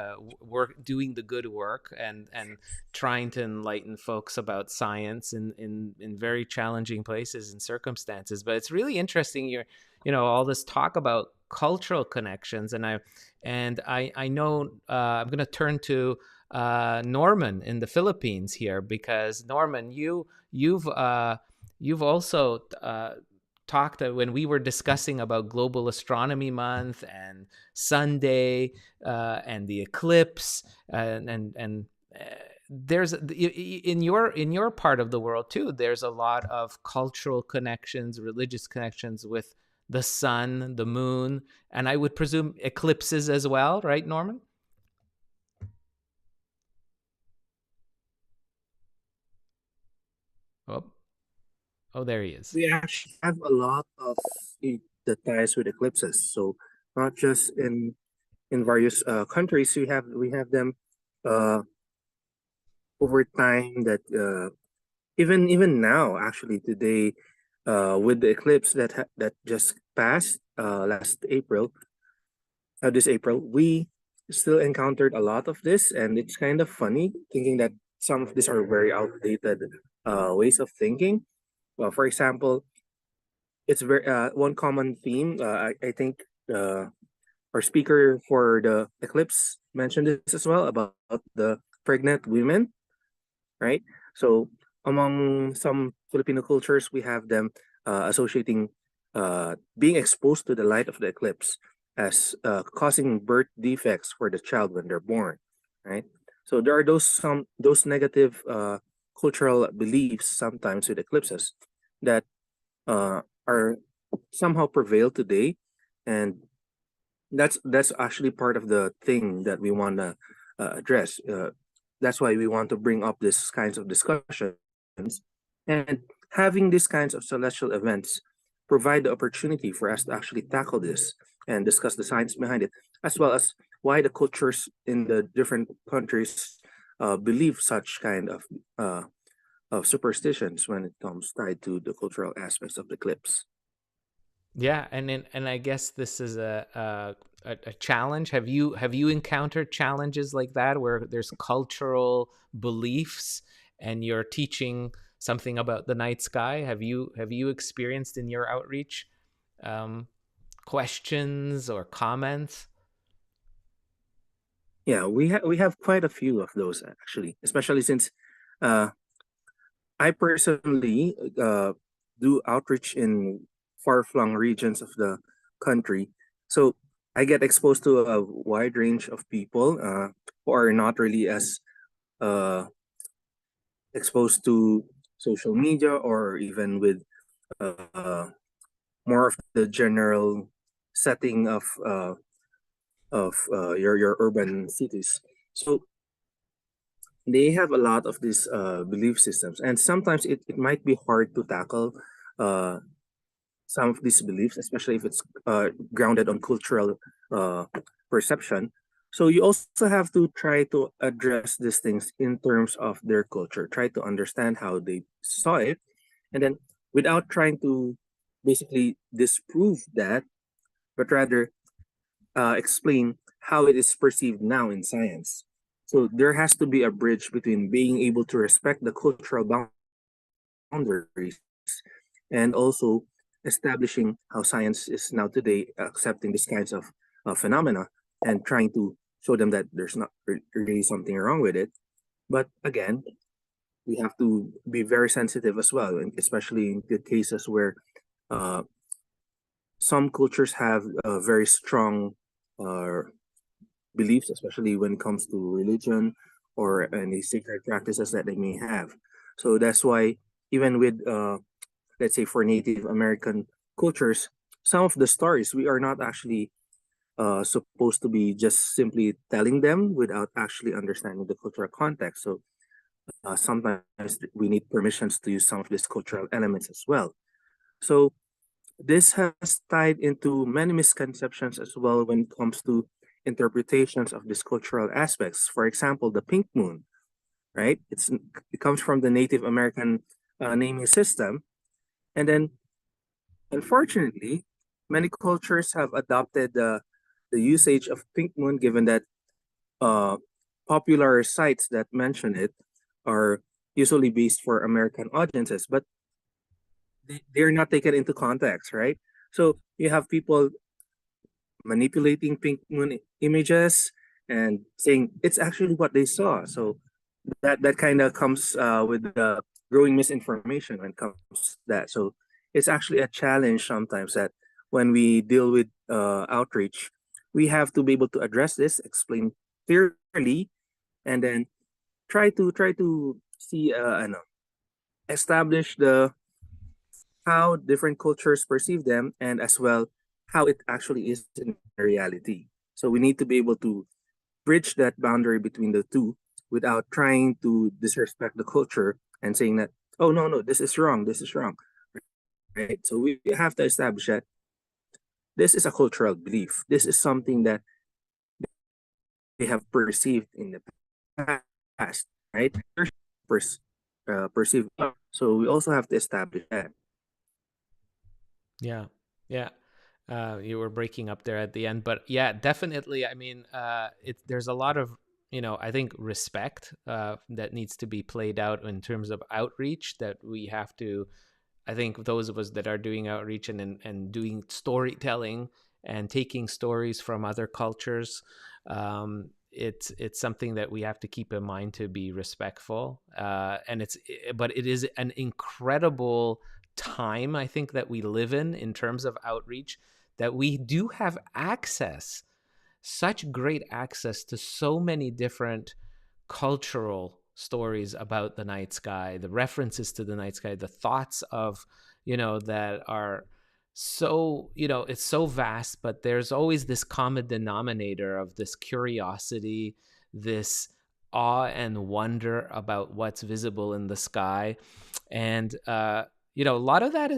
doing the good work and trying to enlighten folks about science in very challenging places and circumstances. But it's really interesting, all this talk about cultural connections, and I know I'm going to turn to Norman in the Philippines here, because Norman, you've also talked when we were discussing about Global Astronomy Month and Sunday and the eclipse and there's in your part of the world too, there's a lot of cultural connections, religious connections with the sun, the moon, and I would presume eclipses as well, right, Norman? Oh, there he is. We actually have a lot of the ties with eclipses. So not just in various countries, we have them uh, over time that even now, actually today, with the eclipse that just passed last April, this April, we still encountered a lot of this, and it's kind of funny thinking that some of these are very outdated ways of thinking. Well, for example, it's very one common theme. I think our speaker for the eclipse mentioned this as well about the pregnant women, right? So among some Filipino cultures, we have them associating being exposed to the light of the eclipse as causing birth defects for the child when they're born, right? So there are those negative cultural beliefs sometimes with eclipses that are somehow prevail today, and that's actually part of the thing that we want to address. That's why we want to bring up these kinds of discussions, and having these kinds of celestial events provide the opportunity for us to actually tackle this and discuss the science behind it, as well as why the cultures in the different countries believe such kind of superstitions when it comes tied to the cultural aspects of the eclipse. Yeah, and I guess this is a challenge. Have you encountered challenges like that where there's cultural beliefs and you're teaching something about the night sky? Have you experienced in your outreach questions or comments? Yeah, we have quite a few of those actually, especially since I personally do outreach in far-flung regions of the country. So I get exposed to a wide range of people who are not really as uh, exposed to social media or even with more of the general setting of your urban cities. So they have a lot of these belief systems, and sometimes it might be hard to tackle uh, some of these beliefs, especially if it's grounded on cultural uh, perception. So you also have to try to address these things in terms of their culture, try to understand how they saw it, and then without trying to basically disprove that, but rather explain how it is perceived now in science. So there has to be a bridge between being able to respect the cultural boundaries and also establishing how science is now today accepting these kinds of phenomena and trying to show them that there's not really something wrong with it. But again, we have to be very sensitive as well, and especially in the cases where uh, some cultures have very strong uh, beliefs, especially when it comes to religion or any sacred practices that they may have. So that's why even with let's say for Native American cultures, some of the stories we are not actually supposed to be just simply telling them without actually understanding the cultural context. So sometimes we need permissions to use some of these cultural elements as well. So this has tied into many misconceptions as well when it comes to interpretations of these cultural aspects. For example, the pink moon, right? It comes from the Native American naming system, and then unfortunately, many cultures have adopted the usage of pink moon, given that uh, popular sites that mention it are usually based for American audiences, but they're not taken into context, right? So you have people manipulating pink moon images and saying it's actually what they saw. So that kind of comes with the growing misinformation when it comes to that. So it's actually a challenge sometimes that when we deal with outreach, we have to be able to address this, explain clearly, and then try to see establish the how different cultures perceive them, and as well how it actually is in reality. So we need to be able to bridge that boundary between the two without trying to disrespect the culture and saying that, oh no, this is wrong, right? So we have to establish that this is a cultural belief. This is something that they have perceived in the past, right? Perceived. So we also have to establish that. Yeah. Yeah. You were breaking up there at the end, but yeah, definitely. I mean, there's a lot of, I think respect that needs to be played out in terms of outreach that we have to. I think those of us that are doing outreach and doing storytelling and taking stories from other cultures, it's something that we have to keep in mind to be respectful. But it is an incredible time, I think, that we live in terms of outreach, that we do have such great access to so many different cultural stories about the night sky, the references to the night sky, the thoughts of, that are so, it's so vast, but there's always this common denominator of this curiosity, this awe and wonder about what's visible in the sky. And a lot of that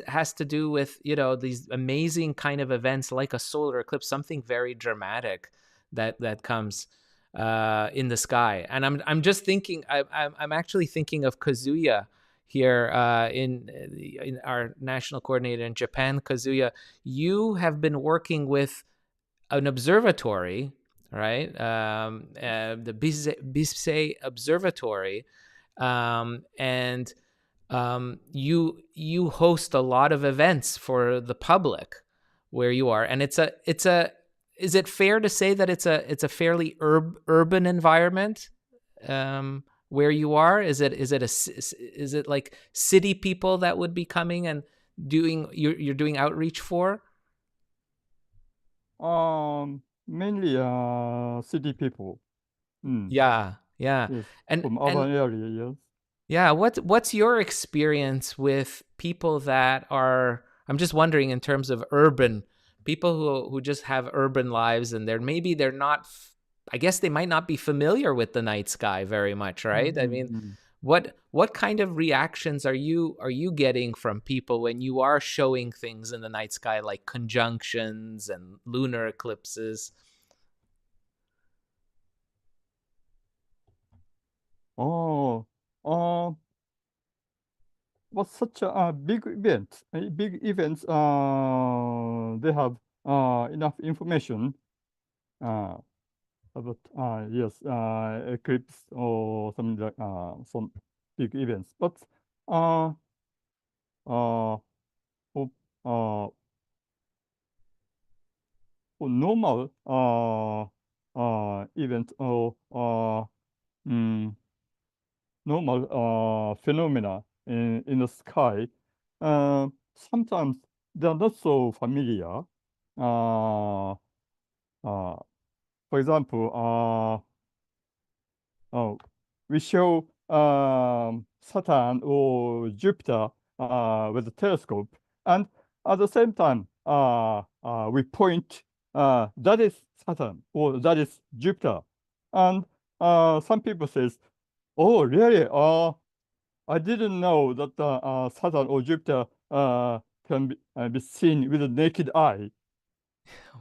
has to do with, these amazing kind of events like a solar eclipse, something very dramatic that comes in the sky. And I'm just thinking, I'm actually thinking of Kazuya here in our national coordinator in Japan. Kazuya, you have been working with an observatory, right? The Bisei Observatory, and you host a lot of events for the public where you are, and it's a is it fair to say that it's a fairly urban environment where you are? Is it like city people that would be coming and you're doing outreach for? Mainly city people. Yeah. Yes, and from and urban area, yes. Yeah, what's your experience with people that are, I'm just wondering, in terms of urban people who just have urban lives, and they're not I guess they might not be familiar with the night sky very much, right? I mean, Mm-hmm. what kind of reactions are you getting from people when you are showing things in the night sky like conjunctions and lunar eclipses? Oh, was such a big event. Big events. They have enough information about yes, eclipse or something like some big events. But uh, uh, for, uh, for normal event or mm, normal phenomena in the sky, sometimes they're not so familiar. Uh, uh, for example, we show Saturn or Jupiter with a telescope, and at the same time, we point that is Saturn or that is Jupiter, and some people says, "Oh, really? I didn't know that Saturn or Jupiter can be seen with the naked eye."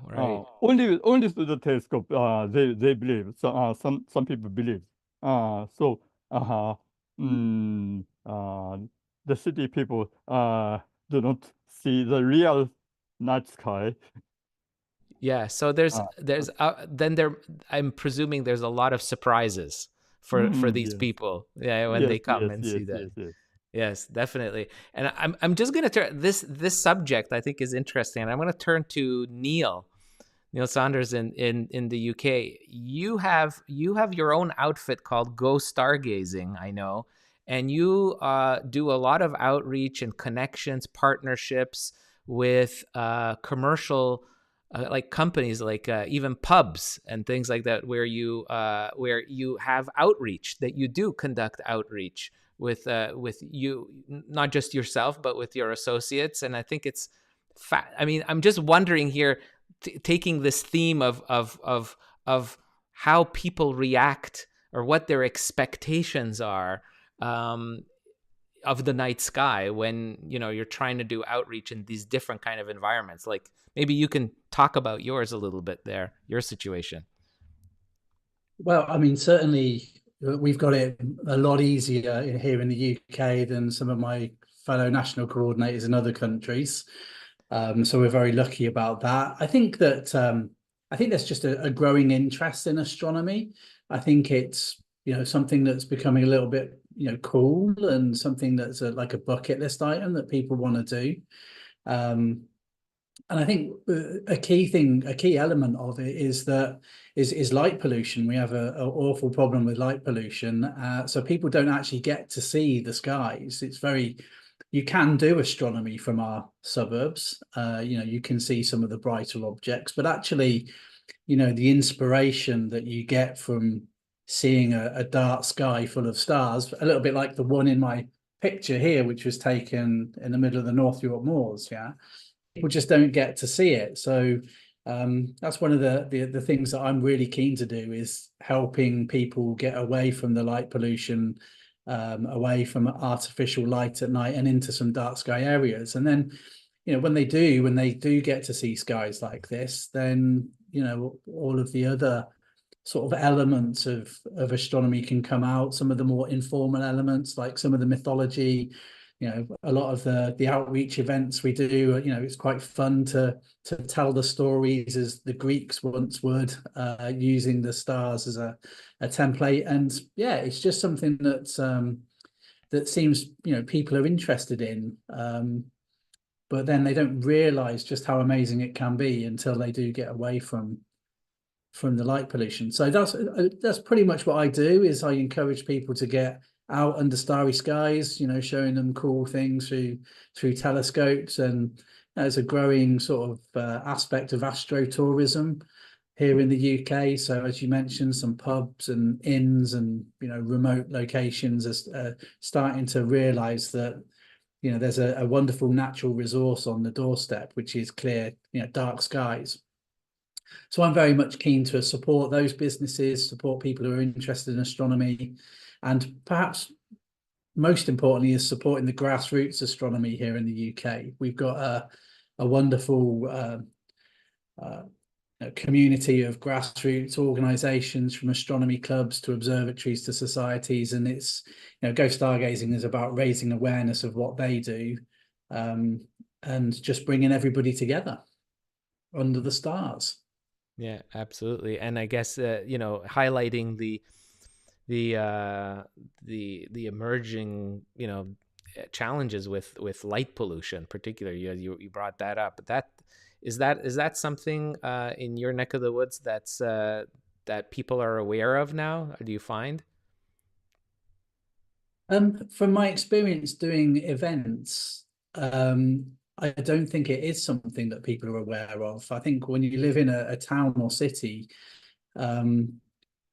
Right. Only through the telescope. They believe. So some people believe. So mm, uh, the city people do not see the real night sky. Yeah, so there's then there I'm presuming there's a lot of surprises for these Yes, people, yeah, when yes, they come yes, and yes, see that. yes, yes. Yes, definitely. And I'm just going to turn this subject I think is interesting. And I'm going to turn to Neil Saunders in the UK. You have your own outfit called Go Stargazing, I know, and you do a lot of outreach and connections, partnerships with commercial like companies, like even pubs and things like that, where you have outreach, that you do conduct outreach with you, not just yourself, but with your associates. And I think it's I mean, I'm just wondering here, taking this theme of how people react or what their expectations are um, of the night sky when you're trying to do outreach in these different kind of environments. Like maybe you can talk about yours a little bit there, your situation. Well, I mean, certainly we've got it a lot easier here in the UK than some of my fellow national coordinators in other countries. So we're very lucky about that. I think there's just a growing interest in astronomy. I think it's something that's becoming a little bit cool, and something that's like a bucket list item that people want to do. And I think a key element of it is that is light pollution. We have an awful problem with light pollution, so people don't actually get to see the skies. You can do astronomy from our suburbs. You can see some of the brighter objects, but actually, the inspiration that you get from seeing a dark sky full of stars, a little bit like the one in my picture here, which was taken in the middle of the North York Moors. Yeah, people just don't get to see it. So that's one of the things that I'm really keen to do, is helping people get away from the light pollution, away from artificial light at night and into some dark sky areas. And then, when they do get to see skies like this, then all of the other sort of elements of astronomy can come out. Some of the more informal elements, like some of the mythology, a lot of the outreach events we do, it's quite fun to tell the stories as the Greeks once would, using the stars as a template. And yeah, it's just something that seems people are interested in, but then they don't realize just how amazing it can be until they do get away from the light pollution. So that's pretty much what I do. Is I encourage people to get out under starry skies, showing them cool things through telescopes. And there's a growing sort of aspect of astrotourism here in the UK. So as you mentioned, some pubs and inns and remote locations are starting to realize that there's a wonderful natural resource on the doorstep, which is clear, dark skies. So I'm very much keen to support those businesses, support people who are interested in astronomy, and perhaps most importantly is supporting the grassroots astronomy here in the UK. We've got a wonderful community of grassroots organizations, from astronomy clubs to observatories to societies, and it's, Go Stargazing is about raising awareness of what they do, and just bringing everybody together under the stars. Yeah, absolutely. And I guess highlighting the emerging challenges with light pollution, particularly. You brought that up. Is that something in your neck of the woods that's that people are aware of now? Or do you find? From my experience doing events, I don't think it is something that people are aware of. I think when you live in a town or city,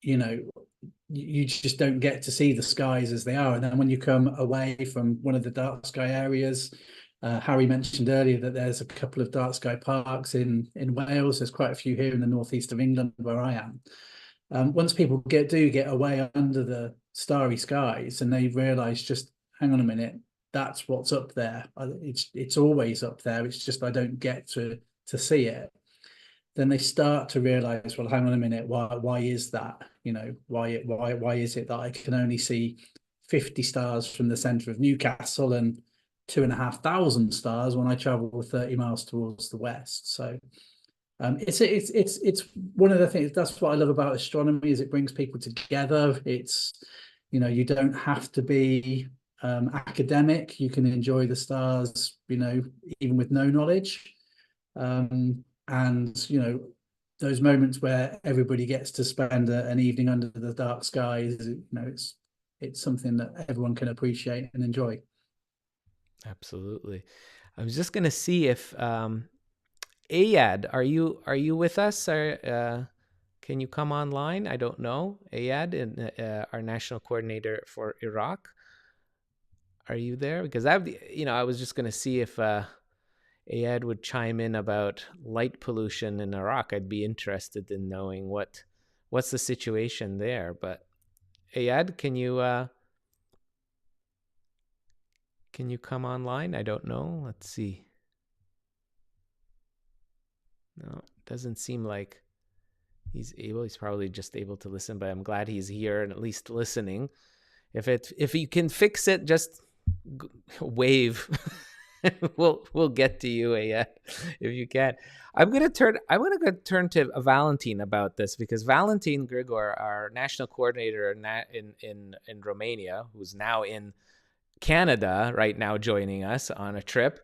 you just don't get to see the skies as they are. And then when you come away from one of the dark sky areas, Harry mentioned earlier that there's a couple of dark sky parks in Wales. There's quite a few here in the northeast of England where I am. Once people get away under the starry skies and they realise, just hang on a minute, that's what's up there. It's always up there. It's just I don't get to see it. Then they start to realise, well, hang on a minute, why is that? Why is it that I can only see 50 stars from the centre of Newcastle and 2,500 stars when I travel 30 miles towards the west? So it's one of the things. That's what I love about astronomy, is it brings people together. It's, you don't have to be academic. You can enjoy the stars, even with no knowledge. And those moments where everybody gets to spend an evening under the dark skies, it's something that everyone can appreciate and enjoy. Absolutely. I was just going to see if Ayad, are you with us? Can you come online? I don't know. Ayad, our national coordinator for Iraq. Are you there? Because I was just going to see if Ayad would chime in about light pollution in Iraq. I'd be interested in knowing what's the situation there. But Ayad, can you come online? I don't know. Let's see. No, it doesn't seem like he's able. He's probably just able to listen, but I'm glad he's here and at least listening. If you can fix it, just wave. We'll get to you, Ayad, if you can. I'm gonna turn to Valentin about this, because Valentin Grigor, our national coordinator in Romania, who's now in Canada right now, joining us on a trip.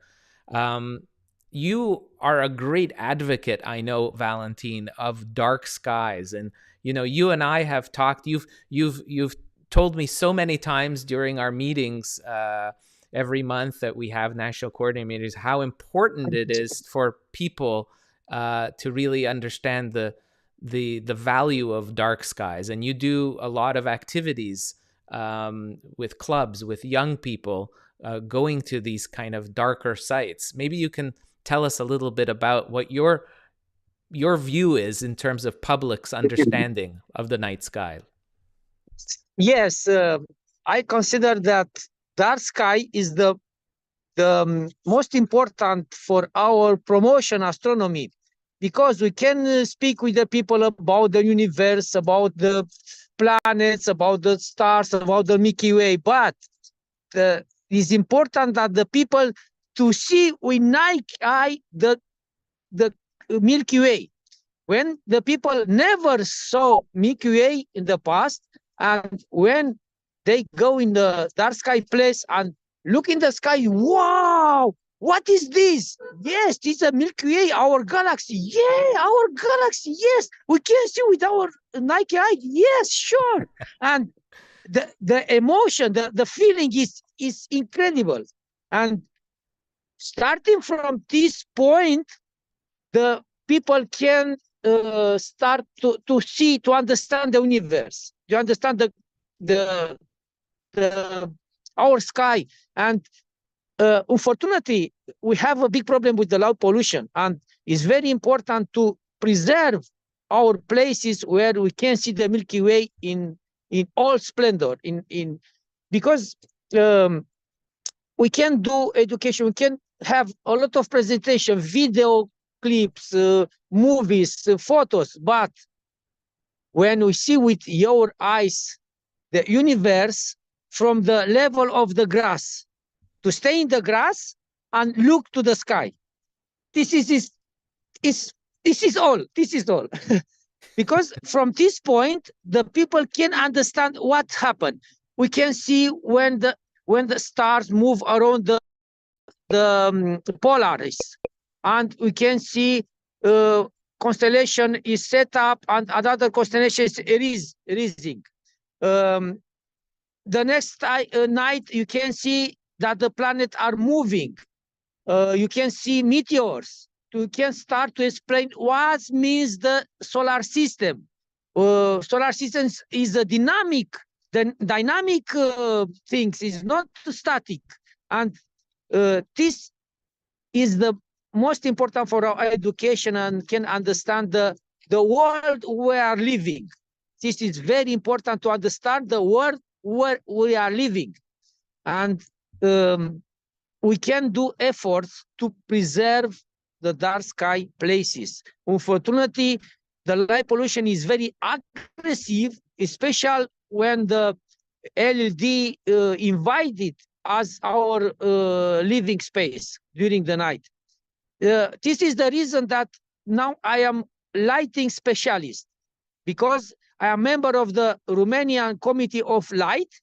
You are a great advocate, I know, Valentin, of dark skies, and you and I have talked. You've told me so many times during our meetings every month that we have national coordinators how important it is for people to really understand the value of dark skies, and you do a lot of activities with clubs, with young people going to these kind of darker sites. Maybe you can tell us a little bit about what your view is in terms of public's understanding of the night sky. Yes, I consider that dark sky is the most important for our promotion astronomy, because we can speak with the people about the universe, about the planets, about the stars, about the Milky Way, but it's important that the people to see with naked eye the Milky Way. When the people never saw Milky Way in the past, and when they go in the dark sky place and look in the sky, wow, what is this? Yes, it's a Milky Way, our galaxy. Yeah, our galaxy. Yes, we can see with our naked eye. Yes, sure. And the emotion, the feeling is incredible. And starting from this point, the people can start to see, to understand the universe, to understand the our sky. And unfortunately, we have a big problem with the loud pollution, and it's very important to preserve our places where we can see the Milky Way in all splendor. Because we can do education, we can have a lot of presentation, video clips, movies, photos, but when we see with your eyes the universe from the level of the grass, to stay in the grass and look to the sky. This is all. This is all. Because from this point, the people can understand what happened. We can see when the stars move around the Polaris, and we can see constellation is set up and another constellation is rising. The next night, you can see that the planets are moving. You can see meteors. You can start to explain what means the solar system. Solar systems is a dynamic things, is not static. And this is the most important for our education and can understand the world we are living. This is very important to understand the world where we are living. And we can do efforts to preserve the dark sky places. Unfortunately, the light pollution is very aggressive, especially when the LED invited as our living space during the night. This is the reason that now I am lighting specialist, because I am member of the Romanian Committee of Light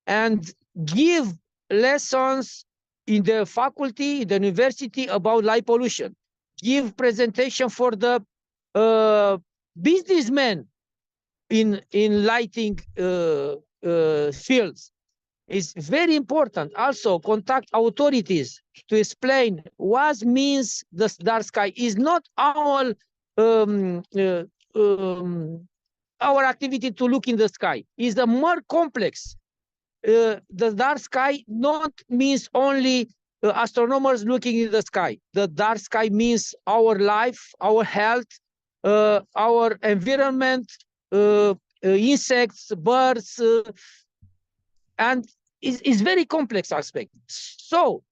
and give lessons in the faculty, in the university about light pollution, give presentation for the businessmen in lighting fields. It's very important. Also, contact authorities to explain what means the dark sky is not our activity to look in the sky. It's a more complex. The dark sky not means only astronomers looking in the sky. The dark sky means our life, our health, our environment, insects, birds, and it's very complex aspect. So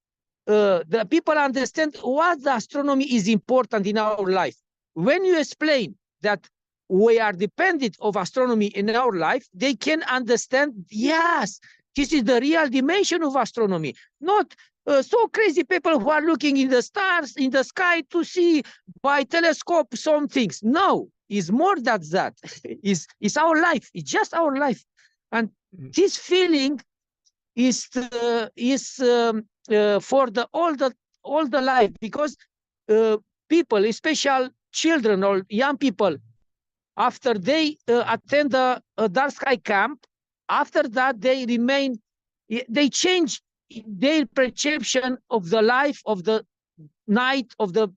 the people understand what the astronomy is important in our life. When you explain that we are dependent of astronomy in our life, they can understand, yes, this is the real dimension of astronomy, not so crazy people who are looking in the stars, in the sky to see by telescope some things. No, it's more than that. It's our life. It's just our life. And this feeling is for all the life, because people, especially children or young people, after they attend a dark sky camp, after that they change their perception of the life, of the night, of the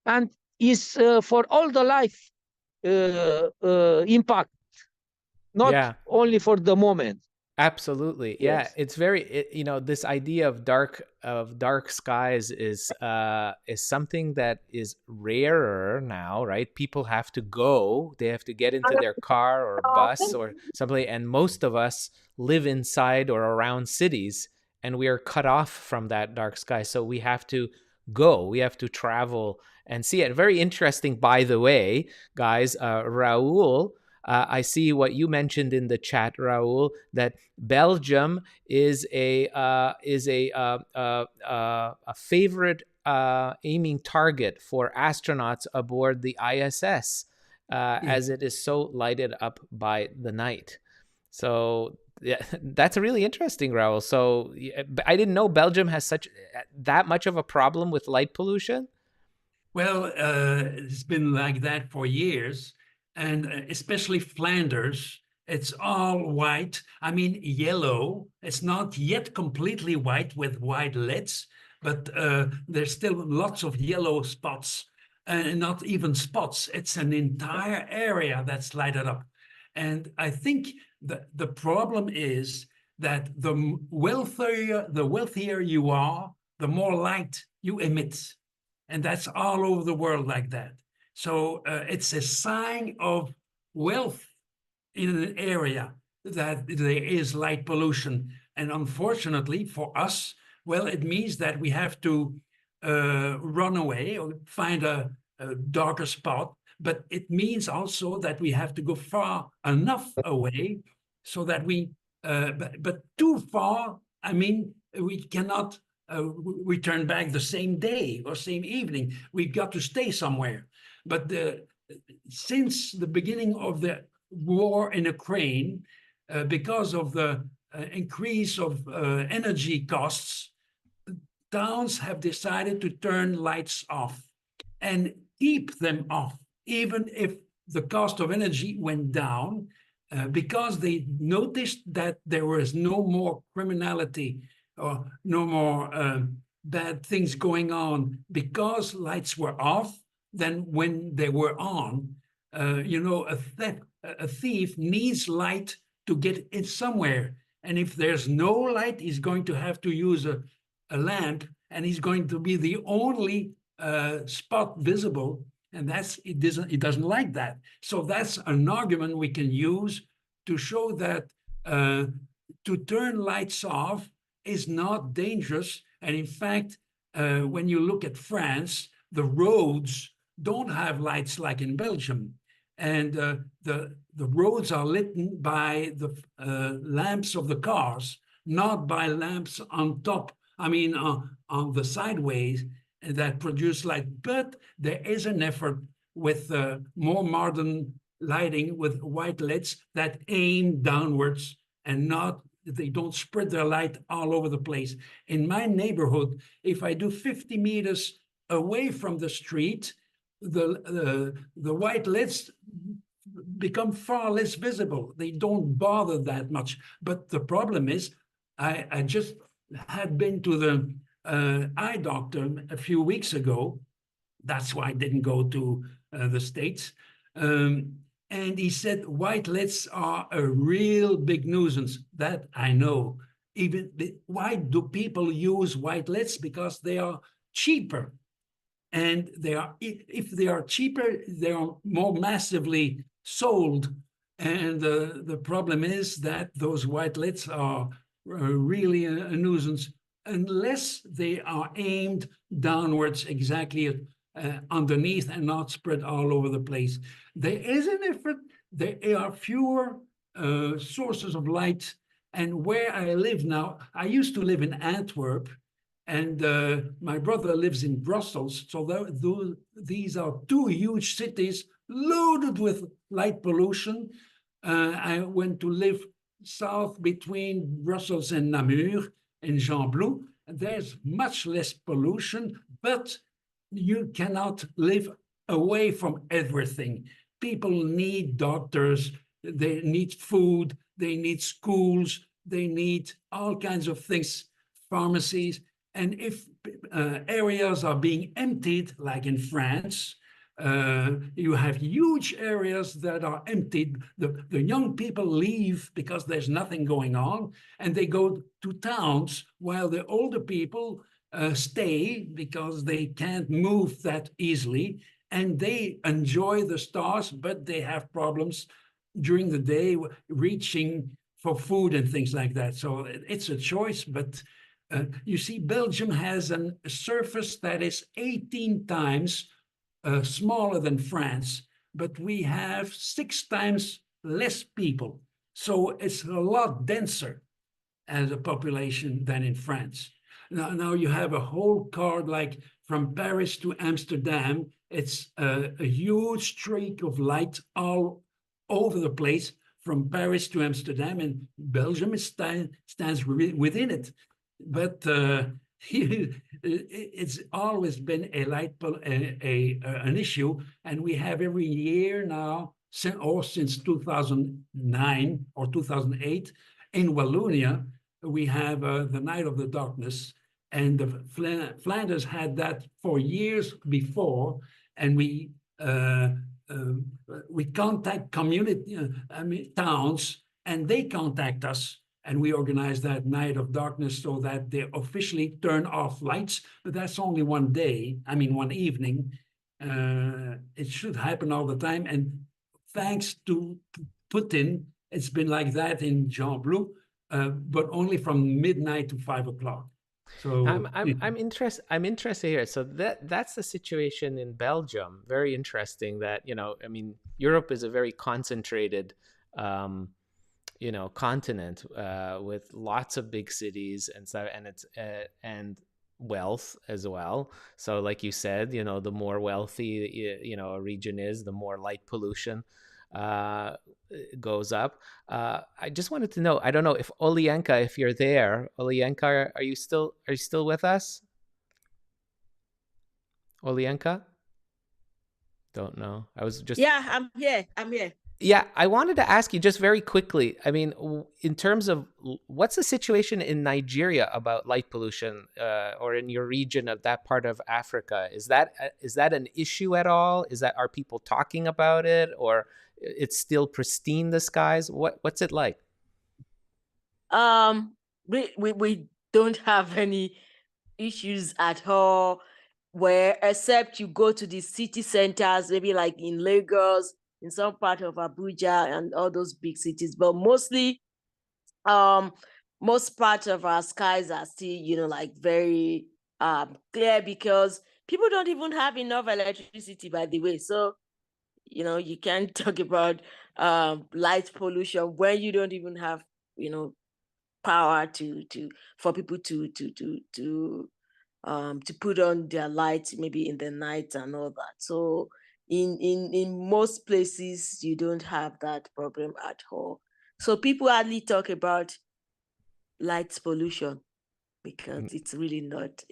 and is for all the life impact, not only for the moment. Absolutely. Yeah, it's very this idea of dark skies is something that is rarer now, right? People have to go, they have to get into their car or bus or something, and most of us live inside or around cities, and we are cut off from that dark sky. So we have to go, we have to travel and see it. Very interesting, by the way, guys. Raul, I see what you mentioned in the chat, Raul, that Belgium is a favorite aiming target for astronauts aboard the ISS, as it is so lighted up by the night. So yeah, that's really interesting, Raul. So I didn't know Belgium has that much of a problem with light pollution. Well, it's been like that for years. And especially Flanders, it's all white. I mean, yellow. It's not yet completely white with white lids, but there's still lots of yellow spots, and not even spots. It's an entire area that's lighted up. And I think the problem is that the wealthier you are, the more light you emit. And that's all over the world like that. So it's a sign of wealth in an area that there is light pollution. And unfortunately for us, well, it means that we have to run away or find a darker spot. But it means also that we have to go far enough away so that but too far, I mean, we cannot return back the same day or same evening. We've got to stay somewhere. But since the beginning of the war in Ukraine, because of the increase of energy costs, towns have decided to turn lights off and keep them off, even if the cost of energy went down, because they noticed that there was no more criminality or no more bad things going on because lights were off than when they were on. A thief needs light to get in somewhere. And if there's no light, he's going to have to use a lamp, and he's going to be the only spot visible. And it doesn't like that. So that's an argument we can use to show that to turn lights off is not dangerous. And in fact, when you look at France, the roads don't have lights like in Belgium. And the roads are lit by the lamps of the cars, not by lamps on top, on the sideways that produce light. But there is an effort with more modern lighting with white LEDs that aim downwards and they don't spread their light all over the place. In my neighborhood, if I do 50 meters away from the street, the white LEDs become far less visible. They don't bother that much. But the problem is, I just had been to the eye doctor a few weeks ago. That's why I didn't go to the States. And he said white LEDs are a real big nuisance. That I know. Why do people use white LEDs? Because they are cheaper. And if they are cheaper, they are more massively sold. And the problem is that those white LEDs are really a nuisance unless they are aimed downwards exactly underneath and not spread all over the place. There is an effort. There are fewer sources of light. And where I live now, I used to live in Antwerp, and my brother lives in Brussels. So these are two huge cities loaded with light pollution. I went to live south between Brussels and Namur in Jean-Blou. There's much less pollution, but you cannot live away from everything. People need doctors, they need food, they need schools, they need all kinds of things, pharmacies. And if areas are being emptied, like in France, you have huge areas that are emptied. The young people leave because there's nothing going on, and they go to towns, while the older people stay because they can't move that easily, and they enjoy the stars, but they have problems during the day reaching for food and things like that. So it's a choice, but you see, Belgium has a surface that is 18 times smaller than France, but we have 6 times less people. So it's a lot denser as a population than in France. Now you have a whole card like from Paris to Amsterdam. It's a huge streak of light all over the place from Paris to Amsterdam, and Belgium stands within it. But it's always been an issue, and we have every year now, since 2009 or 2008, in Wallonia, we have the Night of the Darkness, and the Flanders had that for years before, and we contact towns, and they contact us. And we organize that Night of Darkness so that they officially turn off lights, but that's only one day, one evening. It should happen all the time. And thanks to Putin, it's been like that in Jean Bleu, but only from midnight to 5 o'clock. So I'm interested here. So that's the situation in Belgium. Very interesting that, I mean, Europe is a very concentrated continent with lots of big cities and stuff, and it's and wealth as well. So like you said, the more wealthy a region is, the more light pollution uh, goes up. I just wanted to know, I don't know if Olienka, if you're there, Olienka, are you still with us? Olienka? Don't know. I was just Yeah, I'm here. Yeah, I wanted to ask you just very quickly. I mean, in terms of what's the situation in Nigeria about light pollution, or in your region of that part of Africa? Is that an issue at all? Are people talking about it, or it's still pristine, the skies? What's it like? We don't have any issues at all, where except you go to the city centers, maybe like in Lagos, in some part of Abuja and all those big cities. But mostly, most parts of our skies are still, like very clear, because people don't even have enough electricity, by the way. So, you can't talk about light pollution when you don't even have, power for people to put on their lights, maybe in the night and all that. So in most places you don't have that problem at all. So people hardly talk about light pollution because it's really not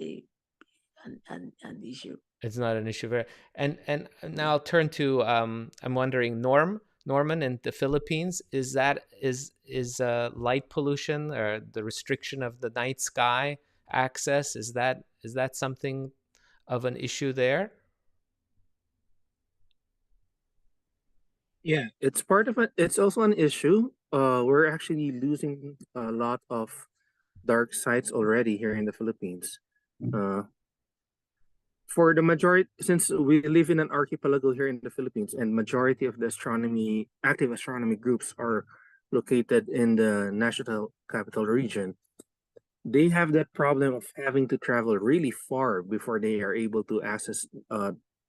an issue. It's not an issue. And now I'll turn to I'm wondering, Norman in the Philippines, is light pollution or the restriction of the night sky access, is that something of an issue there? Yeah, it's part of it. It's also an issue. We're actually losing a lot of dark sites already here in the Philippines. For the majority, since we live in an archipelago here in the Philippines, and majority of the active astronomy groups are located in the national capital region, they have that problem of having to travel really far before they are able to access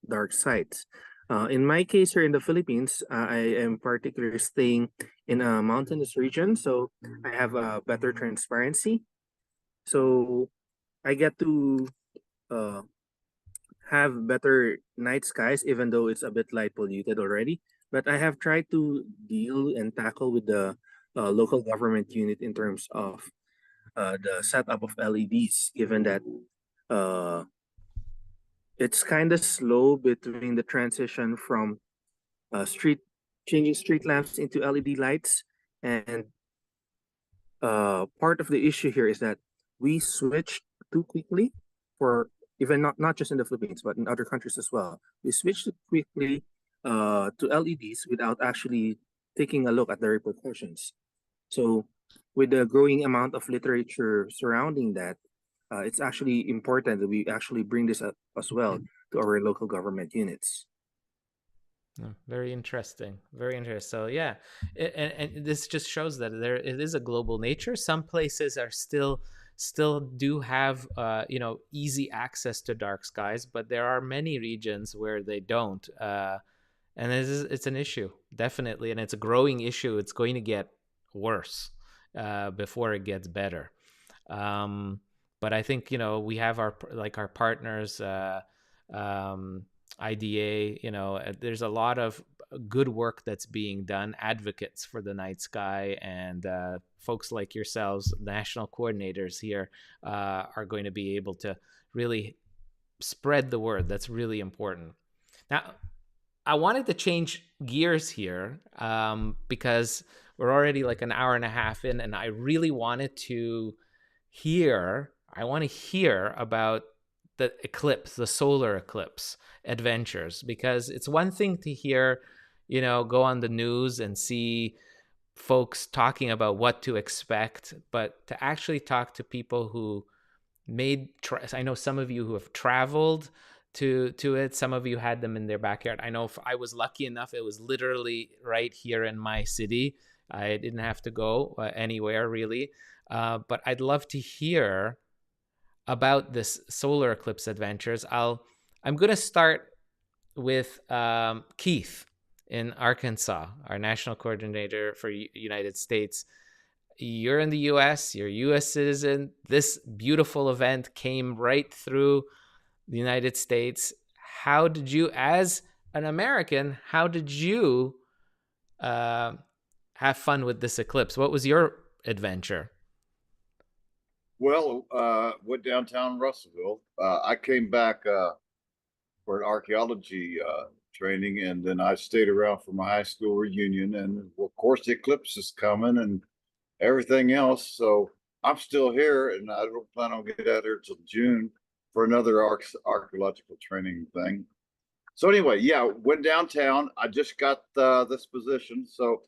dark sites. In my case here in the Philippines, I am particularly staying in a mountainous region, so I have a better transparency. So I get to have better night skies, even though it's a bit light polluted already. But I have tried to deal and tackle with the local government unit in terms of the setup of LEDs, given that uh, it's kind of slow between the transition from changing street lamps into LED lights. And part of the issue here is that we switched too quickly, for even not just in the Philippines, but in other countries as well. We switched too quickly to LEDs without actually taking a look at the repercussions. So with the growing amount of literature surrounding that, it's actually important that we actually bring this up as well to our local government units. Very interesting. Very interesting. So yeah, and this just shows that it is a global nature. Some places are still do have easy access to dark skies, but there are many regions where they don't. And it's an issue, definitely, and it's a growing issue. It's going to get worse before it gets better. But I think we have our partners. IDA, there's a lot of good work that's being done, advocates for the night sky, and folks like yourselves, national coordinators here, are going to be able to really spread the word. That's really important. Now, I wanted to change gears here because we're already like an hour and a half in, and I really wanted to hear about the eclipse, the solar eclipse adventures, because it's one thing to hear, go on the news and see folks talking about what to expect, but to actually talk to people who I know some of you who have traveled to it. Some of you had them in their backyard. I know if I was lucky enough, it was literally right here in my city. I didn't have to go anywhere really. But I'd love to hear about this solar eclipse adventures. I'm going to start with Keith in Arkansas, our national coordinator for United States. You're in the US, you're a US citizen. This beautiful event came right through the United States. How did you, as an American, how did you have fun with this eclipse? What was your adventure? Well, went downtown Russellville. I came back for an archaeology training, and then I stayed around for my high school reunion. And of course, the eclipse is coming and everything else. So I'm still here, and I don't plan on getting out here till June for another archaeological training thing. So anyway, yeah, went downtown. I just got this position, so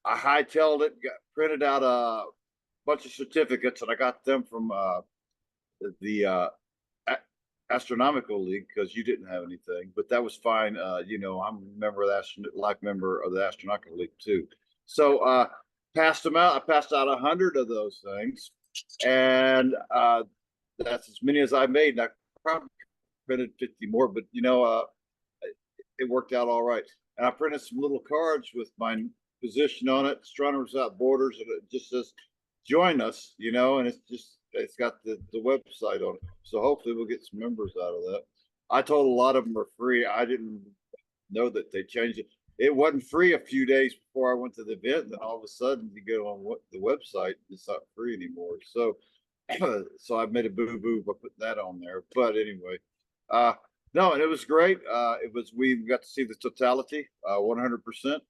I hightailed it, printed out a bunch of certificates, and I got them from the Astronomical League because you didn't have anything, but that was fine. You know, I'm a member of the life member of the Astronomical League too. So passed them out. I passed out 100 of those things, and that's as many as I made. And I probably printed 50 more, but you know, it worked out all right. And I printed some little cards with my position on it, Astronomers Without Borders, and it just says, "Join us," you know, and it's got the website on it. So hopefully we'll get some members out of that. I told a lot of them are free. I didn't know that they changed it. It wasn't free a few days before I went to the event, and then all of a sudden you go on the website, it's not free anymore. So so I made a boo-boo by putting that on there. But anyway, no, and it was great. We got to see the totality, 100%.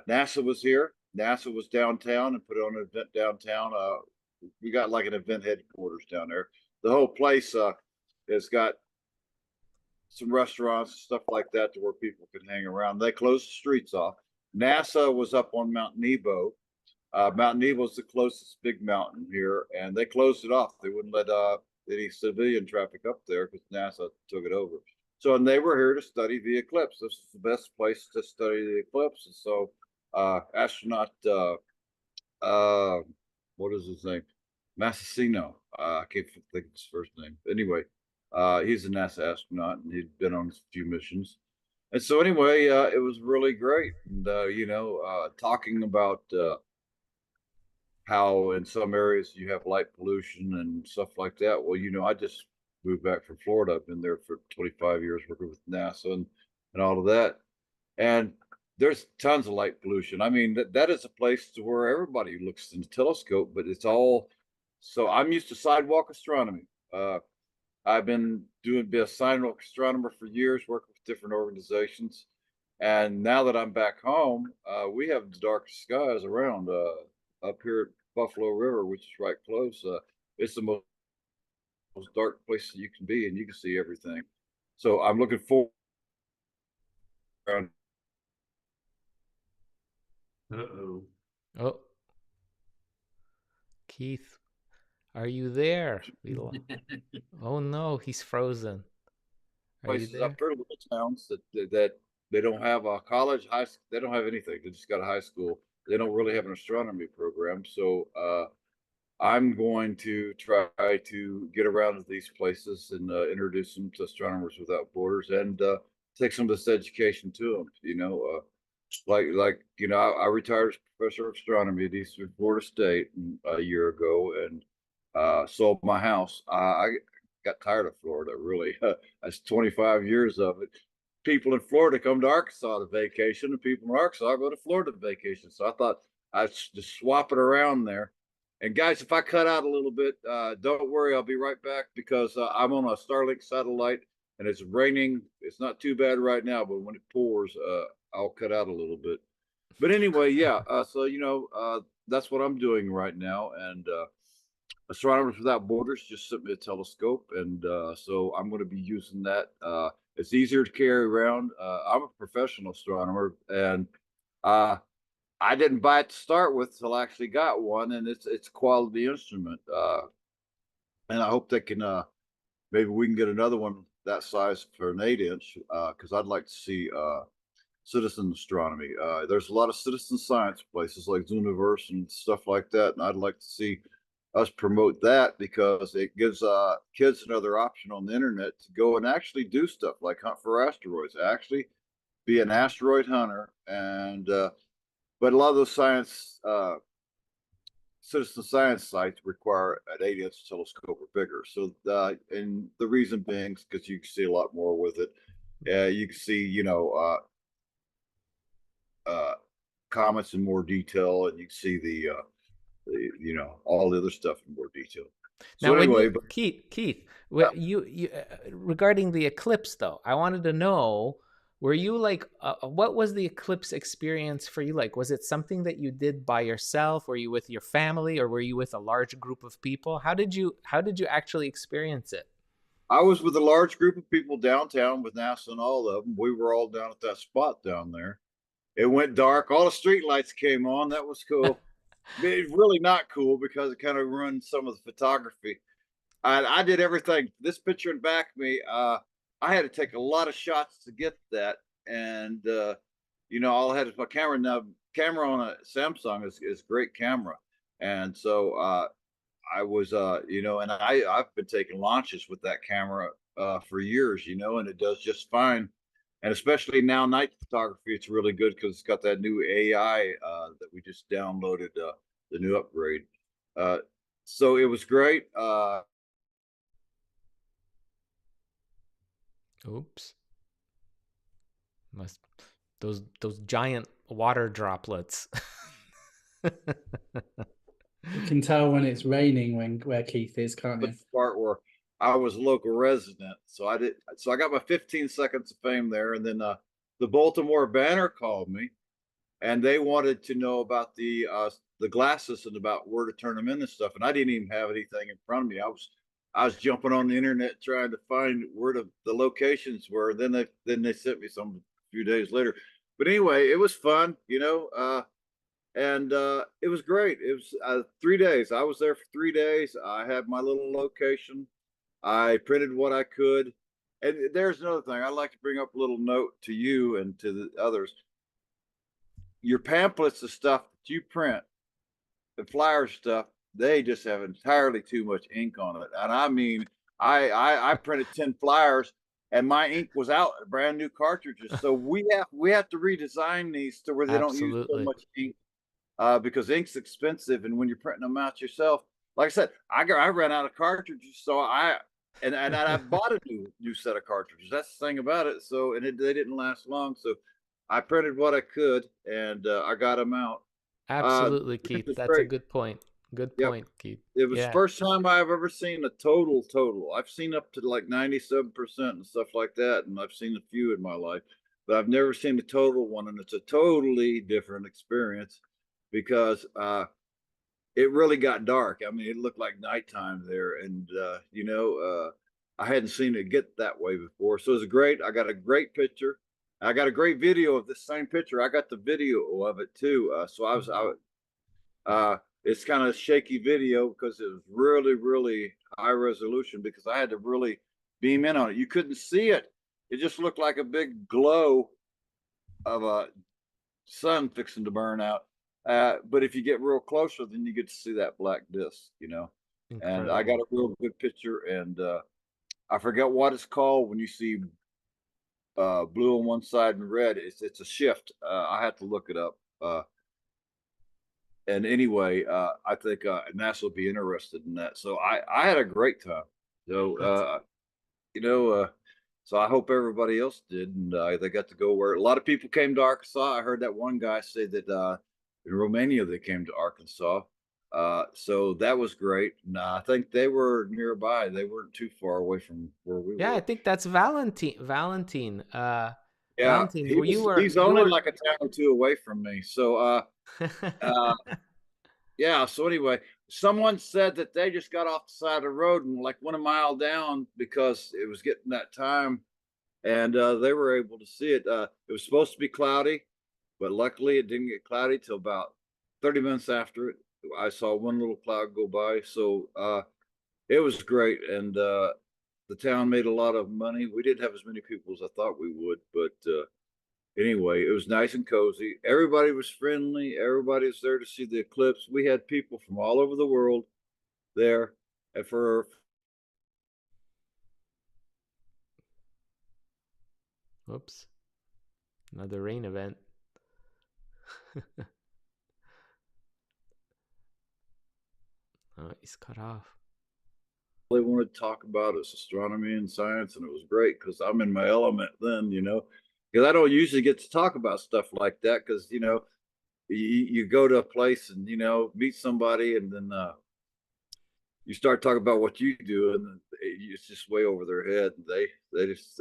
NASA was here. NASA was downtown and put on an event downtown. We got like an event headquarters down there. The whole place has got some restaurants, stuff like that, to where people can hang around. They closed the streets off. NASA was up on Mount Nebo. Mount Nebo is the closest big mountain here, and they closed it off. They wouldn't let any civilian traffic up there because NASA took it over. So, and they were here to study the eclipse. This is the best place to study the eclipse. And so, astronaut, what is his name? Massacino. I can't think of his first name. Anyway, he's a NASA astronaut, and he'd been on a few missions. And so, anyway, it was really great. And you know, talking about how in some areas you have light pollution and stuff like that. Well, you know, I just moved back from Florida. I've been there for 25 years working with NASA and all of that. And there's tons of light pollution. I mean, that is a place to where everybody looks in the telescope, but it's all, so I'm used to sidewalk astronomy. I've been a sidewalk astronomer for years, working with different organizations. And now that I'm back home, we have the darkest skies around up here at Buffalo River, which is right close. It's the most dark place you can be, and you can see everything. So I'm looking forward. Oh, Keith, are you there? Oh no, he's frozen. Are you Places there? up here, little towns that they don't have a college, they don't have anything. They just got a high school. They don't really have an astronomy program. So I'm going to try to get around to these places and introduce them to Astronomers Without Borders and take some of this education to them. You know, like you know, I retired as professor of astronomy at Eastern Florida State a year ago, and sold my house. I got tired of Florida. Really, that's 25 years of it. People in Florida come to Arkansas to vacation, and people in Arkansas go to Florida to vacation. So I thought I'd just swap it around there. And guys, if I cut out a little bit, don't worry, I'll be right back because I'm on a Starlink satellite and it's raining. It's not too bad right now, but when it pours, I'll cut out a little bit. But anyway, yeah. So you know, that's what I'm doing right now. And Astronomers Without Borders just sent me a telescope, and so I'm going to be using that. It's easier to carry around. I'm a professional astronomer, and I didn't buy it to start with till I actually got one, and it's a quality instrument. And I hope they can maybe we can get another one that size for an 8-inch because I'd like to see citizen astronomy. There's a lot of citizen science places like Zooniverse and stuff like that, and I'd like to see us promote that because it gives kids another option on the internet to go and actually do stuff like hunt for asteroids, actually be an asteroid hunter. And but a lot of those citizen science sites require an 8-inch telescope or bigger. So, and the reason being is because you can see a lot more with it. You can see, comets in more detail, and you can see the all the other stuff in more detail. So Now, anyway, Keith, you regarding the eclipse, though, I wanted to know, were you like, what was the eclipse experience for you like? Was it something that you did by yourself? Were you with your family, or were you with a large group of people? How did you actually experience it? I was with a large group of people downtown with NASA and all of them. We were all down at that spot down there. It went dark. All the street lights came on. That was cool. It's really not cool because it kind of ruined some of the photography. I did everything. This picture in back of me, I had to take a lot of shots to get that. And, all I had is my camera. Now, camera on a Samsung is great camera. And so I was, and I've been taking launches with that camera for years, and it does just fine. And especially now, night photography, it's really good because it's got that new AI that we just downloaded, the new upgrade. So it was great. Oops. Those giant water droplets. You can tell when it's raining where Keith is, can't you? The part where I was a local resident, so I got my 15 seconds of fame there, and then the Baltimore Banner called me, and they wanted to know about the glasses and about where to turn them in and stuff, and I didn't even have anything in front of me. I was jumping on the internet trying to find where the locations were. Then they sent me some a few days later. But anyway, it was fun, and it was great. It was 3 days. I was there for 3 days. I had my little location. I printed what I could. And there's another thing. I'd like to bring up a little note to you and to the others. Your pamphlets, the stuff that you print, the flyer stuff, they just have entirely too much ink on it. And I mean, I printed 10 flyers and my ink was out, brand new cartridges. So we have to redesign these to where they don't use so much ink because ink's expensive. And when you're printing them out yourself, like I said, I ran out of cartridges. So I bought a new set of cartridges. That's the thing about it. So, and they didn't last long. So I printed what I could and I got them out. Absolutely, Keith. That's great. a good point. Good point, Keith. It was the first time I've ever seen a total. I've seen up to like 97% and stuff like that, and I've seen a few in my life, but I've never seen a total one, and it's a totally different experience because it really got dark. I mean, it looked like nighttime there, and I hadn't seen it get that way before, so it was great. I got a great picture. I got a great video of this same picture. I got the video of it too. It's kind of a shaky video because it was really, really high resolution because I had to really beam in on it. You couldn't see it. It just looked like a big glow of a sun fixing to burn out. But if you get real closer, then you get to see that black disc, Incredible. And I got a real good picture, and I forget what it's called when you see blue on one side and red. It's a shift. I have to look it up. And anyway, I think NASA will be interested in that. So I had a great time. So so I hope everybody else did, and they got to go where a lot of people came to Arkansas. I heard that one guy say that in Romania they came to Arkansas. So that was great. And I think they were nearby. They weren't too far away from where we were. Yeah, I think that's Valentine. Yeah, Valentine, he's only like a town or two away from me. So yeah. So anyway, someone said that they just got off the side of the road and like went a mile down because it was getting that time, and they were able to see it. It was supposed to be cloudy, but luckily it didn't get cloudy till about 30 minutes after it. I saw one little cloud go by, so it was great. And the town made a lot of money. We didn't have as many people as I thought we would, but anyway, it was nice and cozy. Everybody was friendly. Everybody was there to see the eclipse. We had people from all over the world there, and for Whoops. Another rain event. Oh, he's cut off. they wanted to talk about is astronomy and science, and it was great because I'm in my element then, because I don't usually get to talk about stuff like that because you go to a place and meet somebody and then you start talking about what you do and it's just way over their head. They just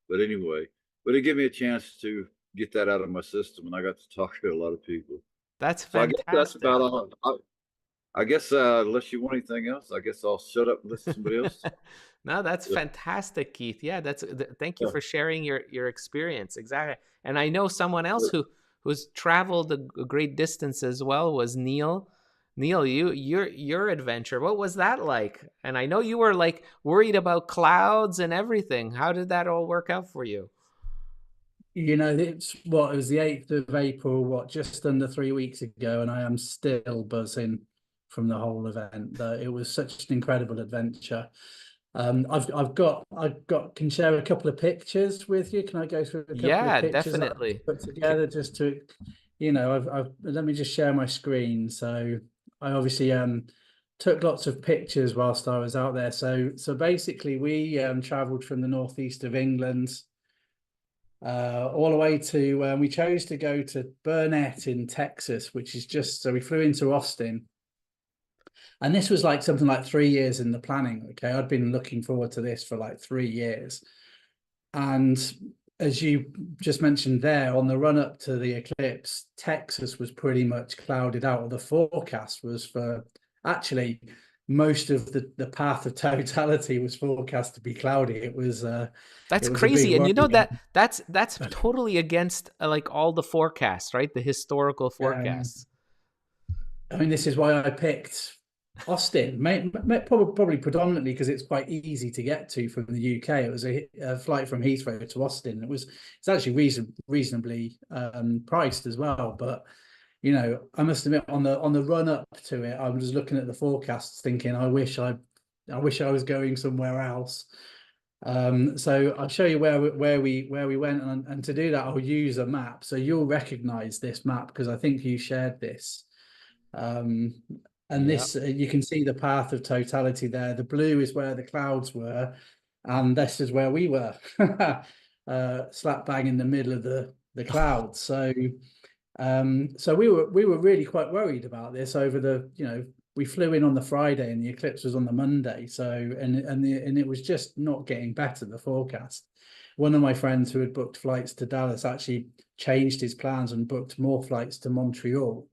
but anyway, but it gave me a chance to get that out of my system, and I got to talk to a lot of people. That's So I guess that's fantastic. about all. I guess unless you want anything else, I guess I'll shut up and listen to somebody else. No, that's fantastic, Keith. Yeah, thank you for sharing your experience. Exactly. And I know someone else who's traveled a great distance as well was Neil. Neil, your adventure, what was that like? And I know you were like worried about clouds and everything. How did that all work out for you? It was the 8th of April, just under 3 weeks ago, and I am still buzzing from the whole event. It was such an incredible adventure. I've got can share a couple of pictures with you. Can I go through a couple of pictures definitely. that I've put together just to, let me just share my screen. So I obviously took lots of pictures whilst I was out there. So basically we traveled from the northeast of England all the way to we chose to go to Burnett in Texas, which is so we flew into Austin. And this was like something like 3 years in the planning. Okay, I'd been looking forward to this for like 3 years. And as you just mentioned there, on the run up to the eclipse, Texas was pretty much clouded out. The forecast was for actually most of the path of totality was forecast to be cloudy. It was that's it was crazy. And that's totally against like all the forecasts, right? The historical forecasts. I mean, this is why I picked Austin, probably predominantly because it's quite easy to get to from the UK. It was a flight from Heathrow to Austin. It's actually reasonably priced as well. But I must admit, on the run up to it, I was looking at the forecasts, thinking, I wish I was going somewhere else. So I'll show you where we went, and to do that, I'll use a map. So you'll recognise this map because I think you shared this. This, you can see the path of totality there. The blue is where the clouds were, and this is where we were, slap bang in the middle of the clouds. So we were really quite worried about this over we flew in on the Friday and the eclipse was on the Monday. So and it was just not getting better, the forecast. One of my friends who had booked flights to Dallas actually changed his plans and booked more flights to Montreal.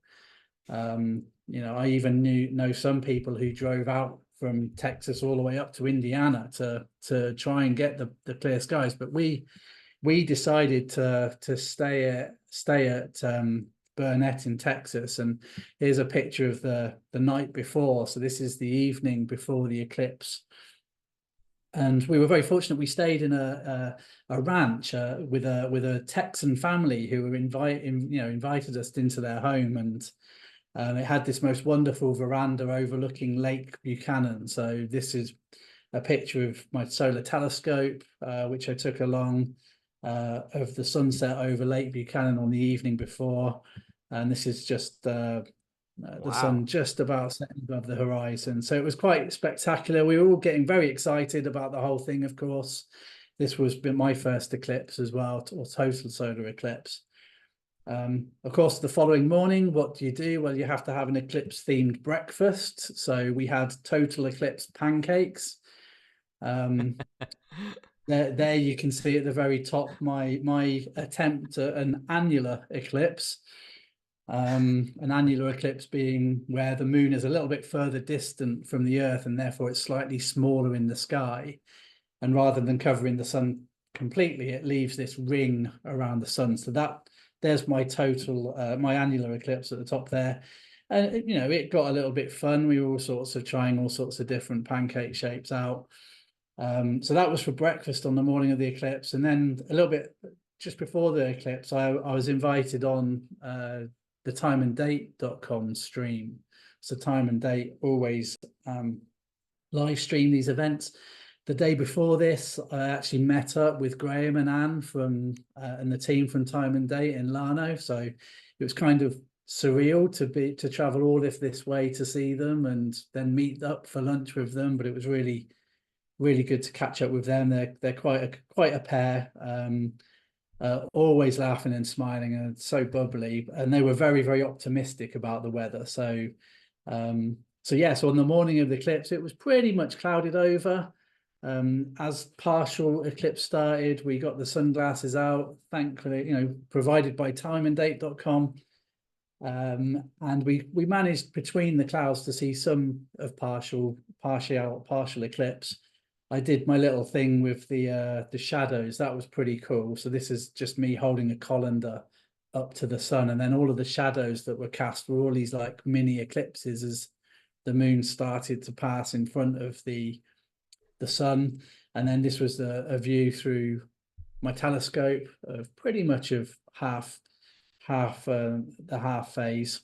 I even know some people who drove out from Texas all the way up to Indiana to try and get the clear skies. But we decided to stay at Burnett in Texas. And here's a picture of the night before. So this is the evening before the eclipse. And we were very fortunate. We stayed in a ranch with a Texan family who were invited us into their home, and it had this most wonderful veranda overlooking Lake Buchanan. So this is a picture of my solar telescope, which I took along of the sunset over Lake Buchanan on the evening before. And this is just the sun just about setting above the horizon. So it was quite spectacular. We were all getting very excited about the whole thing, of course. This was my first eclipse as well, or total solar eclipse. Of course, the following morning, what do? Well, you have to have an eclipse-themed breakfast. So we had total eclipse pancakes. There you can see at the very top my attempt at an annular eclipse. An annular eclipse being where the moon is a little bit further distant from the Earth, and therefore it's slightly smaller in the sky. And rather than covering the sun completely, it leaves this ring around the sun. So there's my total, my annular eclipse at the top there. And, it got a little bit fun. We were all sorts of trying all sorts of different pancake shapes out. So that was for breakfast on the morning of the eclipse. And then a little bit just before the eclipse, I was invited on the timeanddate.com stream. So Time and Date always live stream these events. The day before this, I actually met up with Graham and Anne from and the team from Time and Date in Lano. So it was kind of surreal to travel all of this way to see them and then meet up for lunch with them. But it was really good to catch up with them. They're quite a pair. Always laughing and smiling and so bubbly, and they were very optimistic about the weather. So so on the morning of the eclipse, it was pretty much clouded over. As partial eclipse started, we got the sunglasses out, thankfully, provided by timeanddate.com. And we managed between the clouds to see some of partial eclipse. I did my little thing with the shadows. That was pretty cool. So this is just me holding a colander up to the sun, and then all of the shadows that were cast were all these like mini eclipses as the moon started to pass in front of the sun. And then this was a view through my telescope of pretty much of the half phase.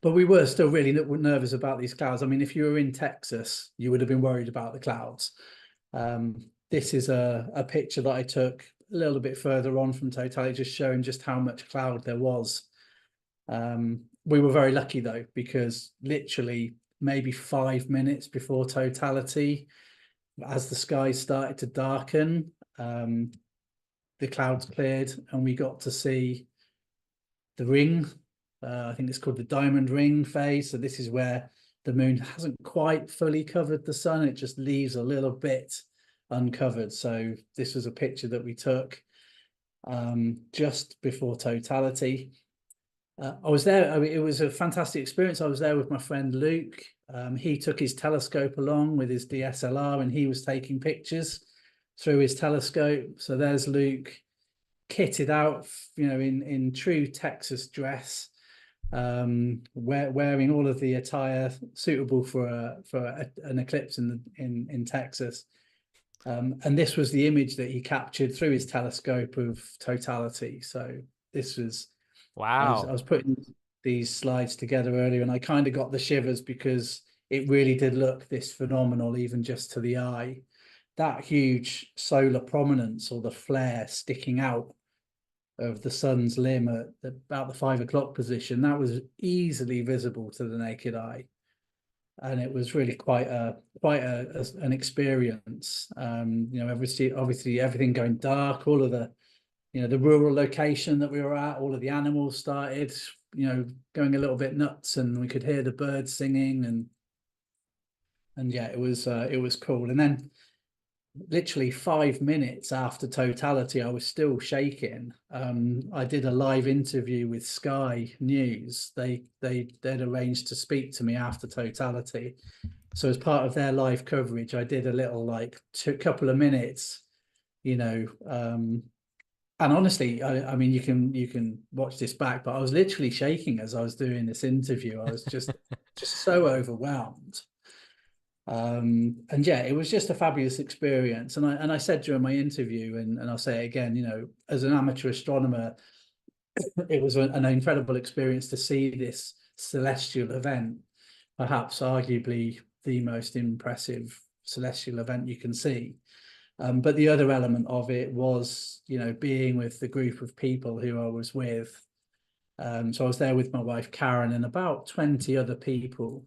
But we were still really nervous about these clouds. I mean, if you were in Texas, you would have been worried about the clouds. This is a picture that I took a little bit further on from totality, just showing just how much cloud there was. We were very lucky though, because literally maybe 5 minutes before totality, as the skies started to darken, the clouds cleared and we got to see the ring. I think it's called the diamond ring phase. So this is where the moon hasn't quite fully covered the sun. It just leaves a little bit uncovered. So this was a picture that we took just before totality. I was there. I mean, it was a fantastic experience. I was there with my friend Luke. He took his telescope along with his DSLR and he was taking pictures through his telescope. So there's Luke kitted out, in true Texas dress, wearing all of the attire suitable for an eclipse in Texas. And this was the image that he captured through his telescope of totality. So this was, wow. I was putting these slides together earlier and I kind of got the shivers because it really did look this phenomenal, even just to the eye. That huge solar prominence or the flare sticking out of the sun's limb at about the 5 o'clock position, that was easily visible to the naked eye. And it was really quite an experience. Obviously everything going dark, all of the rural location that we were at, all of the animals started, going a little bit nuts, and we could hear the birds singing, and yeah, it was cool. And then literally 5 minutes after totality, I was still shaking. I did a live interview with Sky News. They'd arranged to speak to me after totality. So as part of their live coverage, I did a little couple of minutes, and honestly, I mean, you can watch this back, but I was literally shaking as I was doing this interview. I was just so overwhelmed. And yeah, it was just a fabulous experience. And I said during my interview, and I'll say it again, as an amateur astronomer, it was an incredible experience to see this celestial event, perhaps arguably the most impressive celestial event you can see. But the other element of it was, being with the group of people who I was with. So I was there with my wife, Karen, and about 20 other people.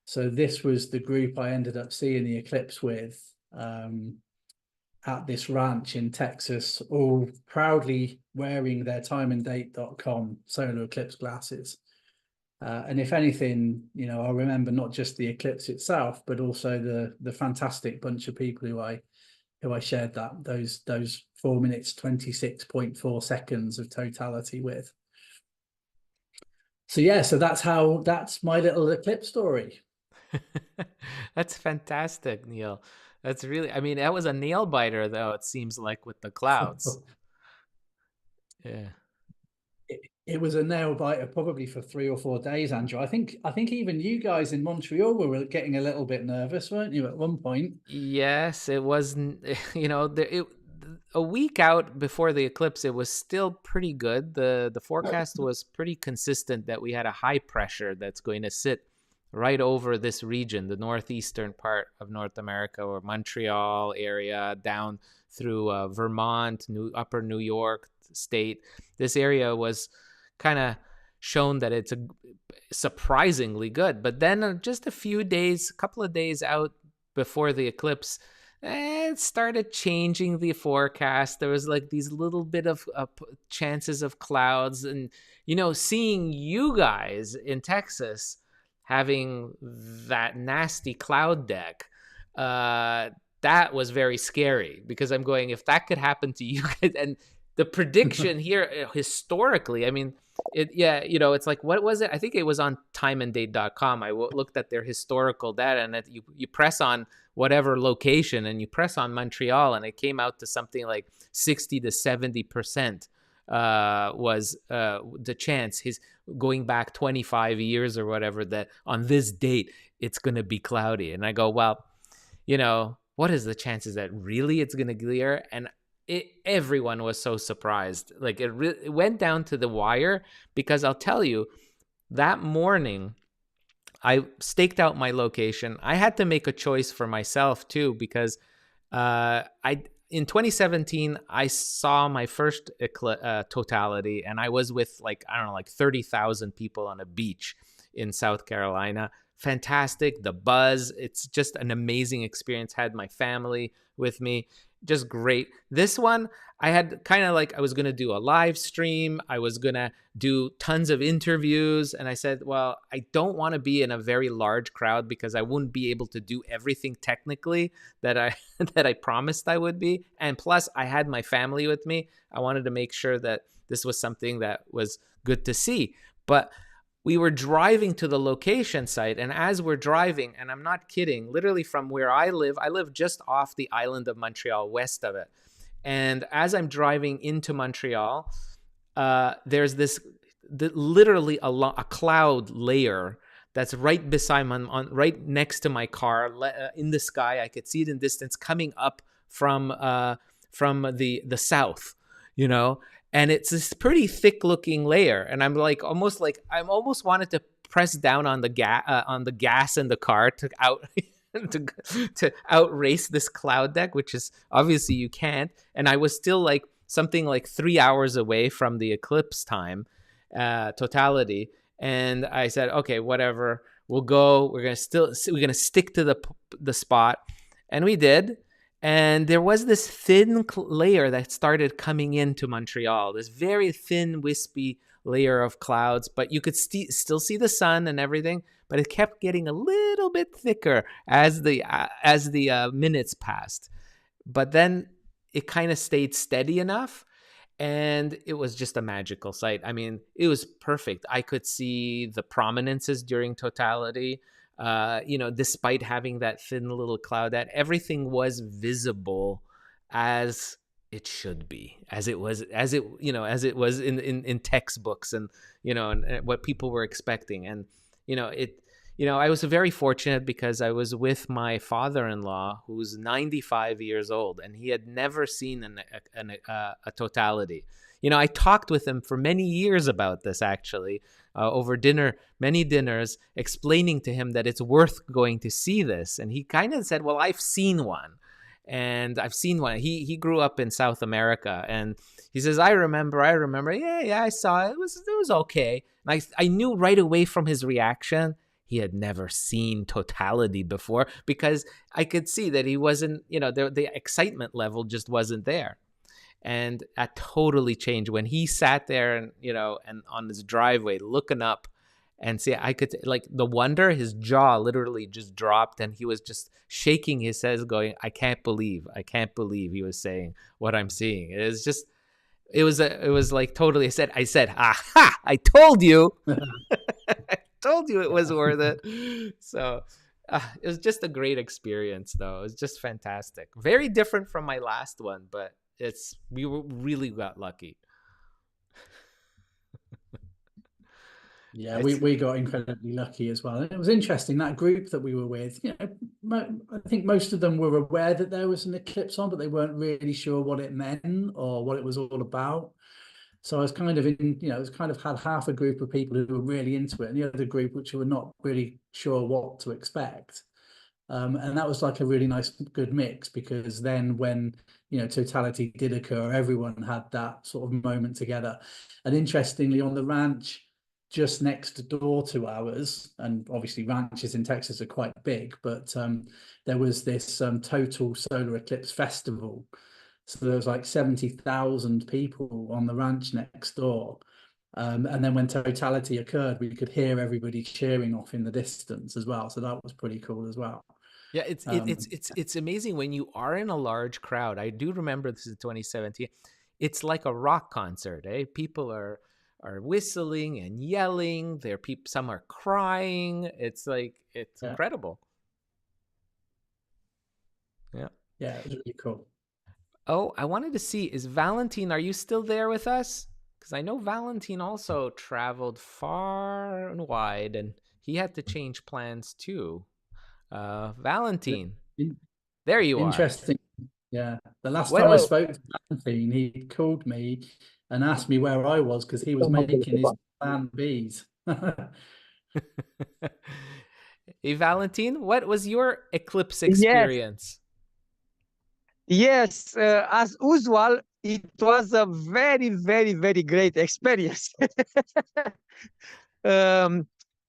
So this was the group I ended up seeing the eclipse with at this ranch in Texas, all proudly wearing their timeanddate.com solar eclipse glasses. And if anything, I remember not just the eclipse itself, but also the fantastic bunch of people who I shared those 4 minutes, 26.4 seconds of totality with. So yeah, that's my little eclipse story. That's fantastic, Neil. That's really, I mean, that was a nail biter, though, it seems like, with the clouds. Yeah. It was a nail biter probably for 3 or 4 days, Andrew. I think even you guys in Montreal were getting a little bit nervous, weren't you, at one point? Yes, it was, a week out before the eclipse, it was still pretty good. The forecast was pretty consistent that we had a high pressure that's going to sit right over this region, the northeastern part of North America, or Montreal area, down through Vermont, upper New York state. This area was kind of shown that it's surprisingly good. But then just a couple of days out before the eclipse, it started changing the forecast. There was like these little bit of chances of clouds, and seeing you guys in Texas having that nasty cloud deck, that was very scary, because I'm going, if that could happen to you guys, and the prediction here historically, I mean, it's like, what was it? I think it was on timeanddate.com. I looked at their historical data, and you press on whatever location and you press on Montreal, and it came out to something like 60 to 70% was the chance, his going back 25 years or whatever, that on this date it's going to be cloudy. And I go, well, what is the chances that really it's going to clear? And everyone was so surprised. Like it went down to the wire, because I'll tell you, that morning I staked out my location. I had to make a choice for myself too, because in 2017 I saw my first totality, and I was with like 30,000 people on a beach in South Carolina. Fantastic, the buzz. It's just an amazing experience. Had my family with me. Just great. This one, I had I was going to do a live stream. I was going to do tons of interviews. And I said, well, I don't want to be in a very large crowd, because I wouldn't be able to do everything technically that I promised I would be. And plus, I had my family with me. I wanted to make sure that this was something that was good to see. But we were driving to the location site, and as we're driving, and I'm not kidding, literally from where I live just off the island of Montreal, west of it. And as I'm driving into Montreal, there's literally a cloud layer that's right beside right next to my car, in the sky. I could see it in distance, coming up from the south, and it's this pretty thick looking layer. And I'm almost wanted to press down on the gas in the car to outrace this cloud deck, which is obviously you can't. And I was still something like 3 hours away from the eclipse time, totality. And I said, okay, whatever, we'll go. We're going to stick to the spot. And we did. And there was this thin layer that started coming into Montreal, this very thin, wispy layer of clouds, but you could still see the sun and everything, but it kept getting a little bit thicker as the minutes passed. But then it kind of stayed steady enough, and it was just a magical sight. I mean, it was perfect. I could see the prominences during totality. Despite having that thin little cloud, that everything was visible as it should be, as it was in textbooks, and and what people were expecting. And I was very fortunate, because I was with my father-in-law, who's 95 years old, and he had never seen a totality. I talked with him for many years about this, actually, over many dinners, explaining to him that it's worth going to see this. And he kind of said, well, I've seen one. And I've seen one. He grew up in South America, and he says, I remember. Yeah, I saw it. It was okay. And I knew right away from his reaction, he had never seen totality before, because I could see that he wasn't, the excitement level just wasn't there. And that totally changed when he sat there and on his driveway looking up, and see, I could the wonder, his jaw literally just dropped, and he was just shaking his head, going, I can't believe he was saying what I'm seeing. It was like totally, I said, aha, I told you. I told you it was worth it. So it was just a great experience, though. It was just fantastic. Very different from my last one, but we really got lucky. Yeah, we got incredibly lucky as well. And it was interesting, that group that we were with, I think most of them were aware that there was an eclipse on, but they weren't really sure what it meant or what it was all about. So I was kind of it was kind of had half a group of people who were really into it and the other group which were not really sure what to expect. And that was like a really nice, good mix, because then when, totality did occur, everyone had that sort of moment together. And interestingly, on the ranch just next door to ours, and obviously ranches in Texas are quite big, but there was this total solar eclipse festival. So there was like 70,000 people on the ranch next door. And then when totality occurred, we could hear everybody cheering off in the distance as well. So that was pretty cool as well. Yeah, it's amazing when you are in a large crowd. I do remember this is 2017. It's like a rock concert, eh? People are whistling and yelling. Some are crying. It's incredible. Yeah. Yeah, it was really cool. Oh, I wanted to see, is Valentine, are you still there with us? Because I know Valentine also traveled far and wide, and he had to change plans too. Valentine, there you are. Interesting. Yeah. The last time I spoke to Valentine, he called me and asked me where I was because he was making his plan Bs. Hey, Valentine, what was your eclipse experience? Yes, as usual, it was a very, very, very great experience.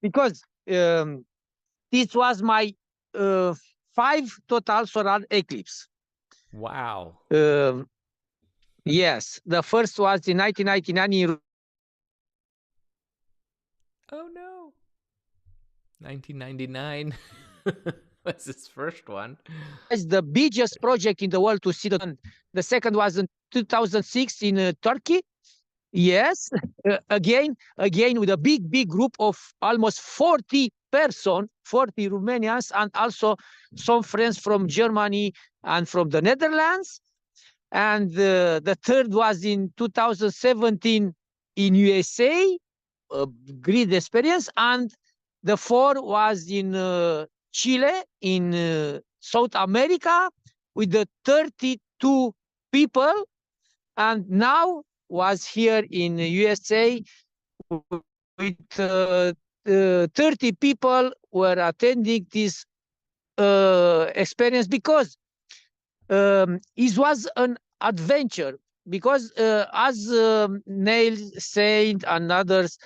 Because this was my 5 total solar eclipse. Wow. Yes, the first was in 1999 in... Oh no. 1999 was his first one. It's the biggest project in the world to see the sun. The second was in 2006 in Turkey. Yes, again with a big group of almost 40 persons, 40 Romanians, and also some friends from Germany and from the Netherlands. And the third was in 2017 in USA, a great experience. And the fourth was in Chile, in South America, with the 32 people. And now was here in USA with 30 people were attending this experience, because it was an adventure. Because as Neil said and others,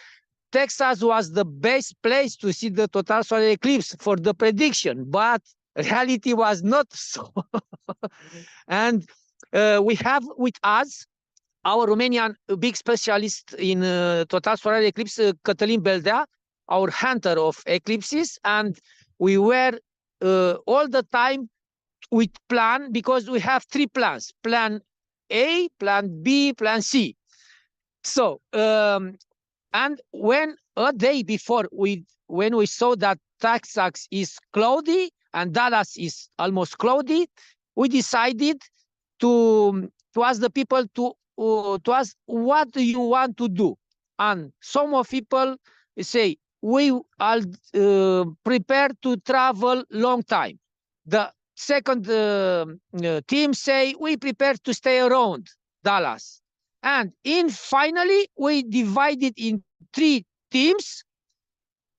Texas was the best place to see the total solar eclipse for the prediction, but reality was not so. And we have with us our Romanian big specialist in total solar eclipse, Cătălin Beldea, our hunter of eclipses, and we were all the time with plan, because we have 3 plans: plan A, plan B, plan C. So and when a day before, when we saw that Texas is cloudy and Dallas is almost cloudy, we decided to ask the people to ask, what do you want to do? And some of people say, we are prepared to travel long time. The second team say, we prepare to stay around Dallas. And finally, we divided in 3 teams.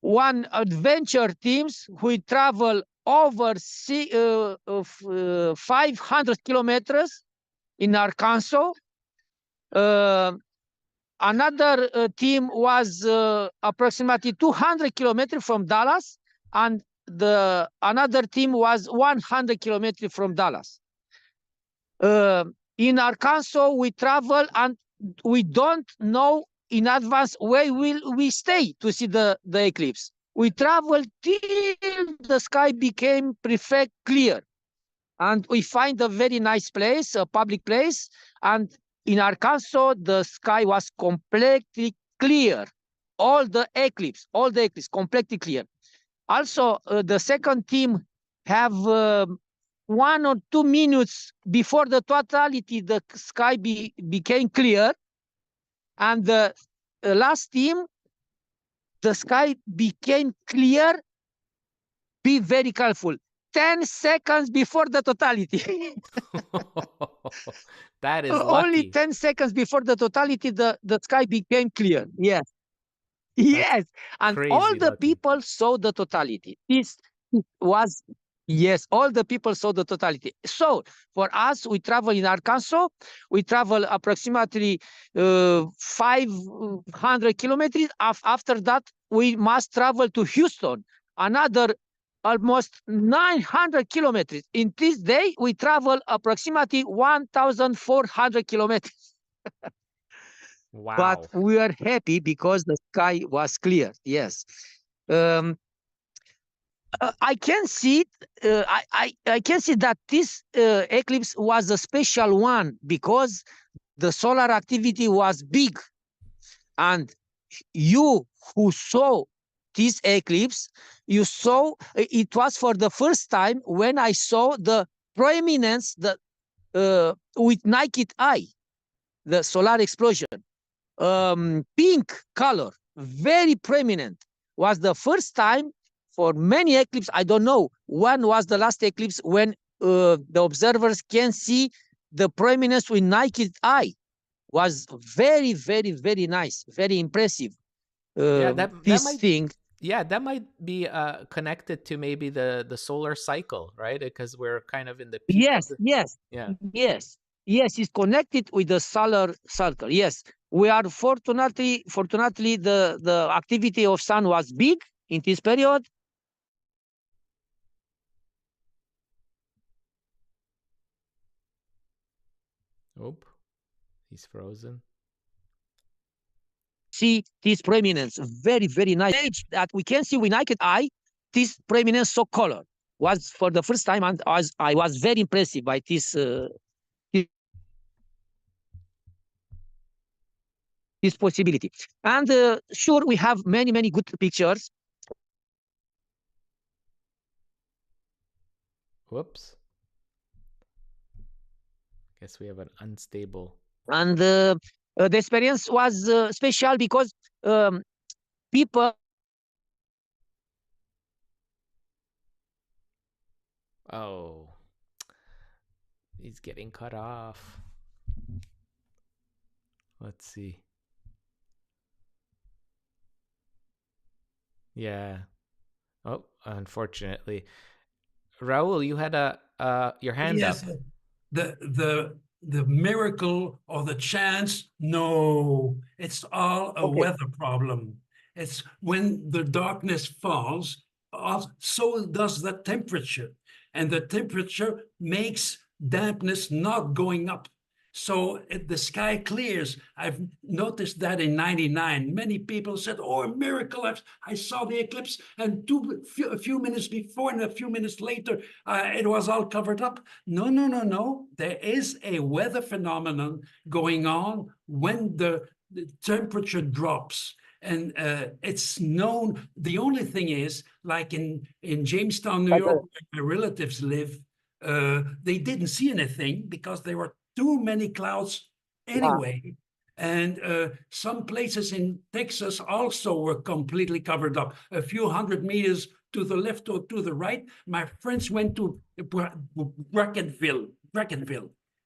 One adventure teams, who travel over 500 kilometers in Arkansas. Another team was approximately 200 kilometers from Dallas, and another team was 100 kilometers from Dallas. In Arkansas, we travel and we don't know in advance where will we stay to see the eclipse. We travel till the sky became perfect clear. And we find a very nice place, a public place. And in Arkansas, the sky was completely clear. All the eclipse, completely clear. Also, the second team have 1 or 2 minutes before the totality, the sky became clear. And the last team the sky became clear. Be very careful. 10 seconds before the totality. That is Only lucky. 10 seconds before the totality, the sky became clear. Yes. Yes. And all Crazy the lucky. people saw the totality. This was, yes, all the people saw the totality. So for us, we travel in Arkansas. We travel approximately 500 kilometers. After that, we must travel to Houston, another almost 900 kilometers. In this day, we travel approximately 1,400 kilometers. Wow. But we are happy because the sky was clear. Yes. I can see I can see that this eclipse was a special one because the solar activity was big, and you who saw this eclipse, you saw it was for the first time when I saw the prominence with naked eye, the solar explosion. Pink color, very prominent, was the first time for many eclipses. I don't know when was the last eclipse when the observers can see the prominence with naked eye. Was very, very, very nice, very impressive. Yeah, that This might thing. Yeah, that might be connected to maybe the solar cycle, right? Because we're kind of in the peak of Yes, the yes, yeah. yes, yes. It's connected with the solar cycle. Yes, we are fortunately the activity of sun was big in this period. Oh, he's frozen. See this prominence, very, very nice that we can see with naked eye. This prominence so color was for the first time, and I was very impressed by this this possibility. And sure, we have many, many good pictures. Whoops. Guess we have an unstable. And the experience was special because people. Oh, he's getting cut off. Let's see. Yeah. Oh, unfortunately. Raul, you had your hand up. Yes, the miracle or the chance, no, it's all a weather problem. It's when the darkness falls, so does the temperature, and the temperature makes dampness not going up. So the sky clears. I've noticed that in '99. Many people said, oh, a miracle. I saw the eclipse, and a few minutes before and a few minutes later, it was all covered up. No, no, no, no. There is a weather phenomenon going on when the temperature drops. And it's known. The only thing is, like in Jamestown, New York, where my relatives live, they didn't see anything because there were too many clouds anyway. Wow. And some places in Texas also were completely covered up. A few hundred meters to the left or to the right, my friends went to Brackenville,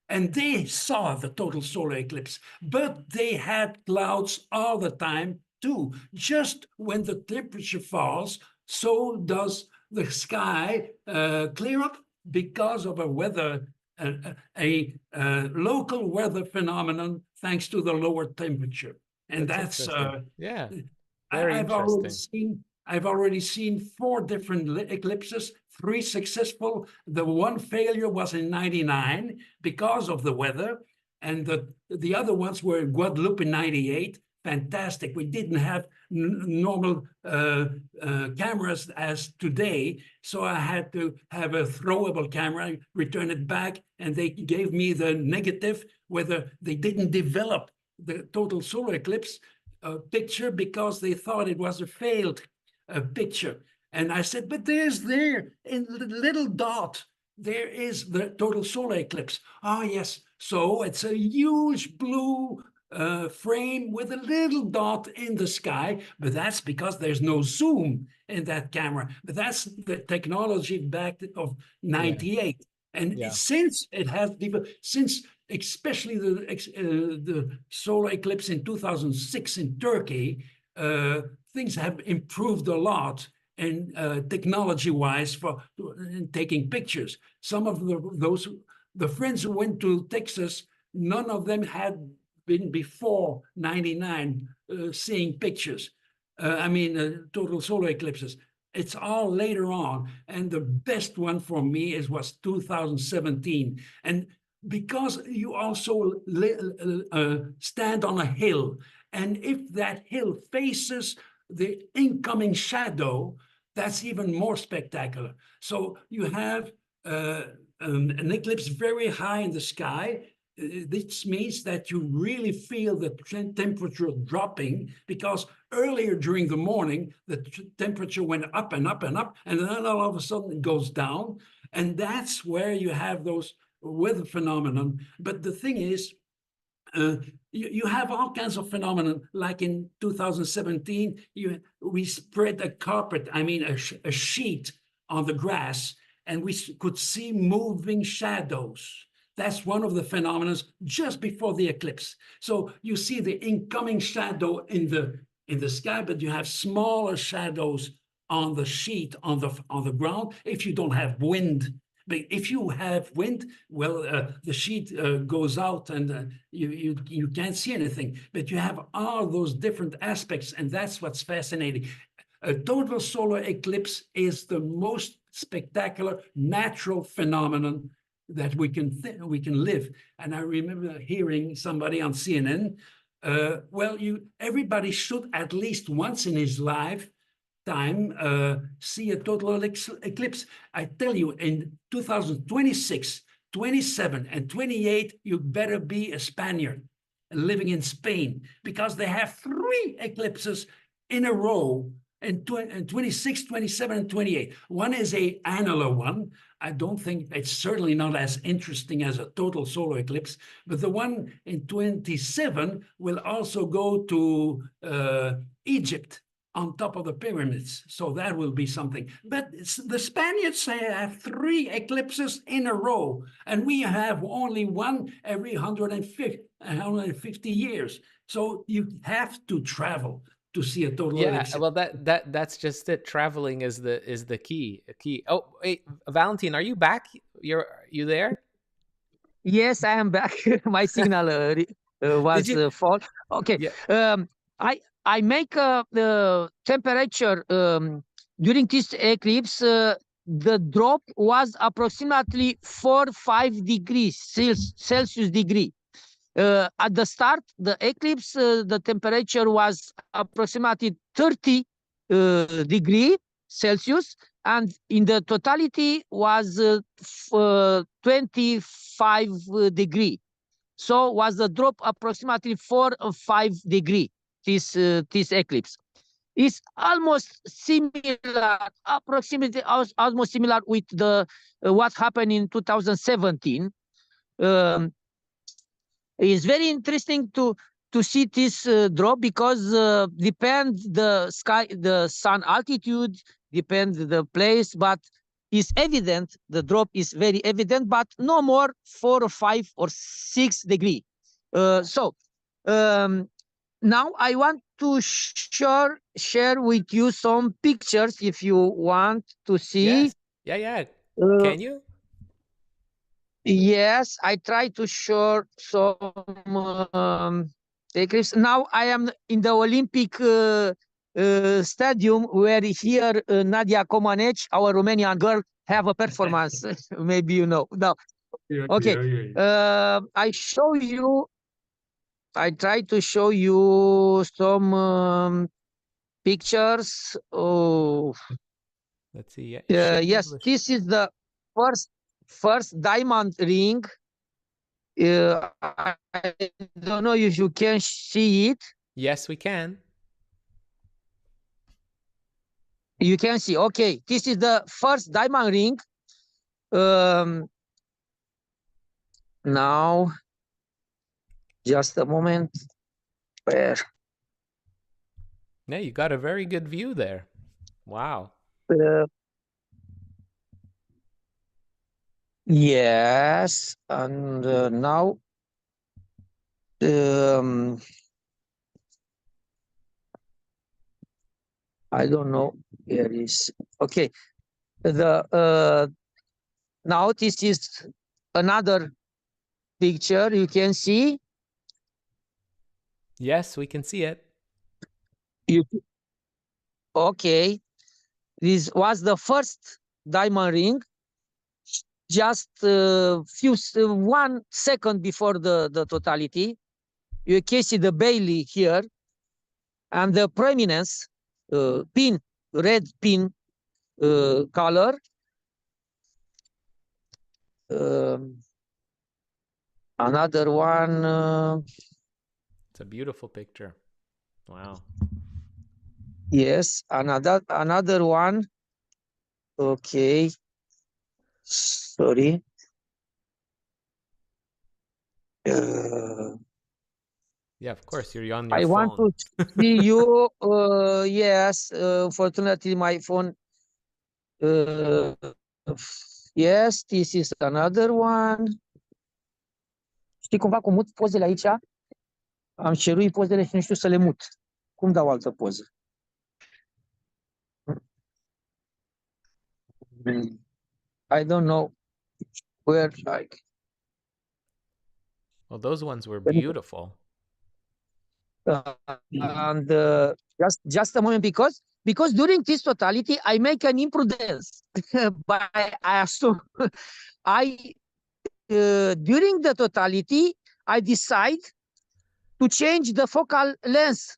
and they saw the total solar eclipse, but they had clouds all the time too. Just when the temperature falls, so does the sky clear up because of a weather a local weather phenomenon thanks to the lower temperature. And that's yeah, very interesting. I've already seen 4 different eclipses, 3 successful. The one failure was in '99 because of the weather, and the other ones were in Guadeloupe in '98. Fantastic. We didn't have normal cameras as today, so I had to have a throwable camera, return it back, and they gave me the negative, whether they didn't develop the total solar eclipse picture because they thought it was a failed picture. And I said, but there's there in the little dot, there is the total solar eclipse. Oh, yes. So it's a huge blue frame with a little dot in the sky, but that's because there's no zoom in that camera. But that's the technology back of 98. And Yeah. since it has developed, since especially the solar eclipse in 2006 in Turkey, things have improved a lot and technology-wise for taking pictures. Some of the friends who went to Texas, none of them had been before 99 seeing pictures. Total solar eclipses. It's all later on. And the best one for me was 2017. And because you also stand on a hill, and if that hill faces the incoming shadow, that's even more spectacular. So you have an eclipse very high in the sky. This means that you really feel the temperature dropping, because earlier during the morning, the temperature went up and up and up, and then all of a sudden it goes down. And that's where you have those weather phenomenon. But the thing is, you have all kinds of phenomena. Like in 2017, we spread a carpet, a sheet on the grass, and we could see moving shadows. That's one of the phenomena just before the eclipse. So you see the incoming shadow in the sky, but you have smaller shadows on the sheet on the ground if you don't have wind. But if you have wind, well, the sheet goes out and you can't see anything. But you have all those different aspects, and that's what's fascinating. A total solar eclipse is the most spectacular natural phenomenon that we can live. And I remember hearing somebody on CNN. Everybody should at least once in his lifetime see a total eclipse. I tell you, in 2026, 27, and 28, you better be a Spaniard living in Spain, because they have 3 eclipses in a row in 26, 27, and 28. One is a annular one. I don't think it's certainly not as interesting as a total solar eclipse, but the one in 27 will also go to Egypt on top of the pyramids. So that will be something. But the Spaniards have 3 eclipses in a row, and we have only one every 150 years. So you have to travel to see a total eclipse. Well, that's just it. Traveling is the key. Oh, wait, Valentin, are you back? You there? Yes, I am back. My signal was fault. Okay. Yeah. I make the temperature during this eclipse. The drop was approximately 4-5 degrees Celsius degree. At the start, the eclipse, the temperature was approximately 30 degree Celsius, and in the totality was 25 degree. So was the drop approximately 4 or 5 degree. This eclipse is almost similar, approximately almost similar with the what happened in 2017. It's very interesting to see this drop, because depends the sky, the sun altitude, depends the place, but it's evident, the drop is very evident, but no more 4 or 5 or 6 degree. Now I want to share with you some pictures if you want to see. Yes. Yeah. Can you? Yes, I try to show some eclipse. Now I am in the Olympic stadium, where here Nadia Comaneci, our Romanian girl, have a performance. Maybe you know. No. Okay. I try to show you some pictures. Oh, let's see. Yes, this is the first diamond ring. I don't know if you can see it. Yes, we can. You can see. Okay, this is the first diamond ring. Now, just a moment. Where? Yeah, you got a very good view there. Wow. Yes, and now um, I don't know where is. Okay, now this is another picture you can see. Yes, we can see it. Okay, this was the first diamond ring, just 1 second before the totality. You can see the Bailey here and the prominence pin, red pin color. Another one. It's a beautiful picture. Wow. Yes, another one. Okay. Sorry. Yeah, of course, you're on your I want phone. to see you. Yes, fortunately, my phone. Yes, this is another one. Știi cumva cum mut pozele aici? Am cerut pozele și nu știu să le mut. Cum dau altă poză? I don't know where, like. Well, those ones were beautiful. And just a moment, because during this totality I make an imprudence. But I assume during the totality I decide to change the focal length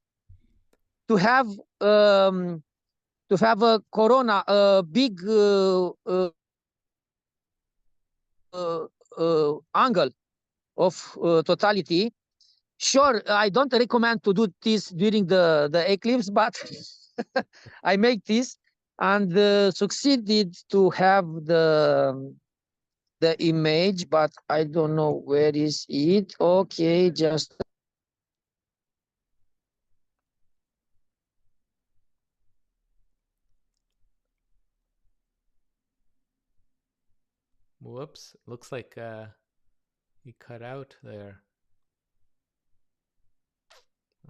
to have a corona, a big angle of totality. Sure, I don't recommend to do this during the eclipse, but I make this and succeeded to have the image, but I don't know where is it. Okay, just Whoops. Looks like he cut out there.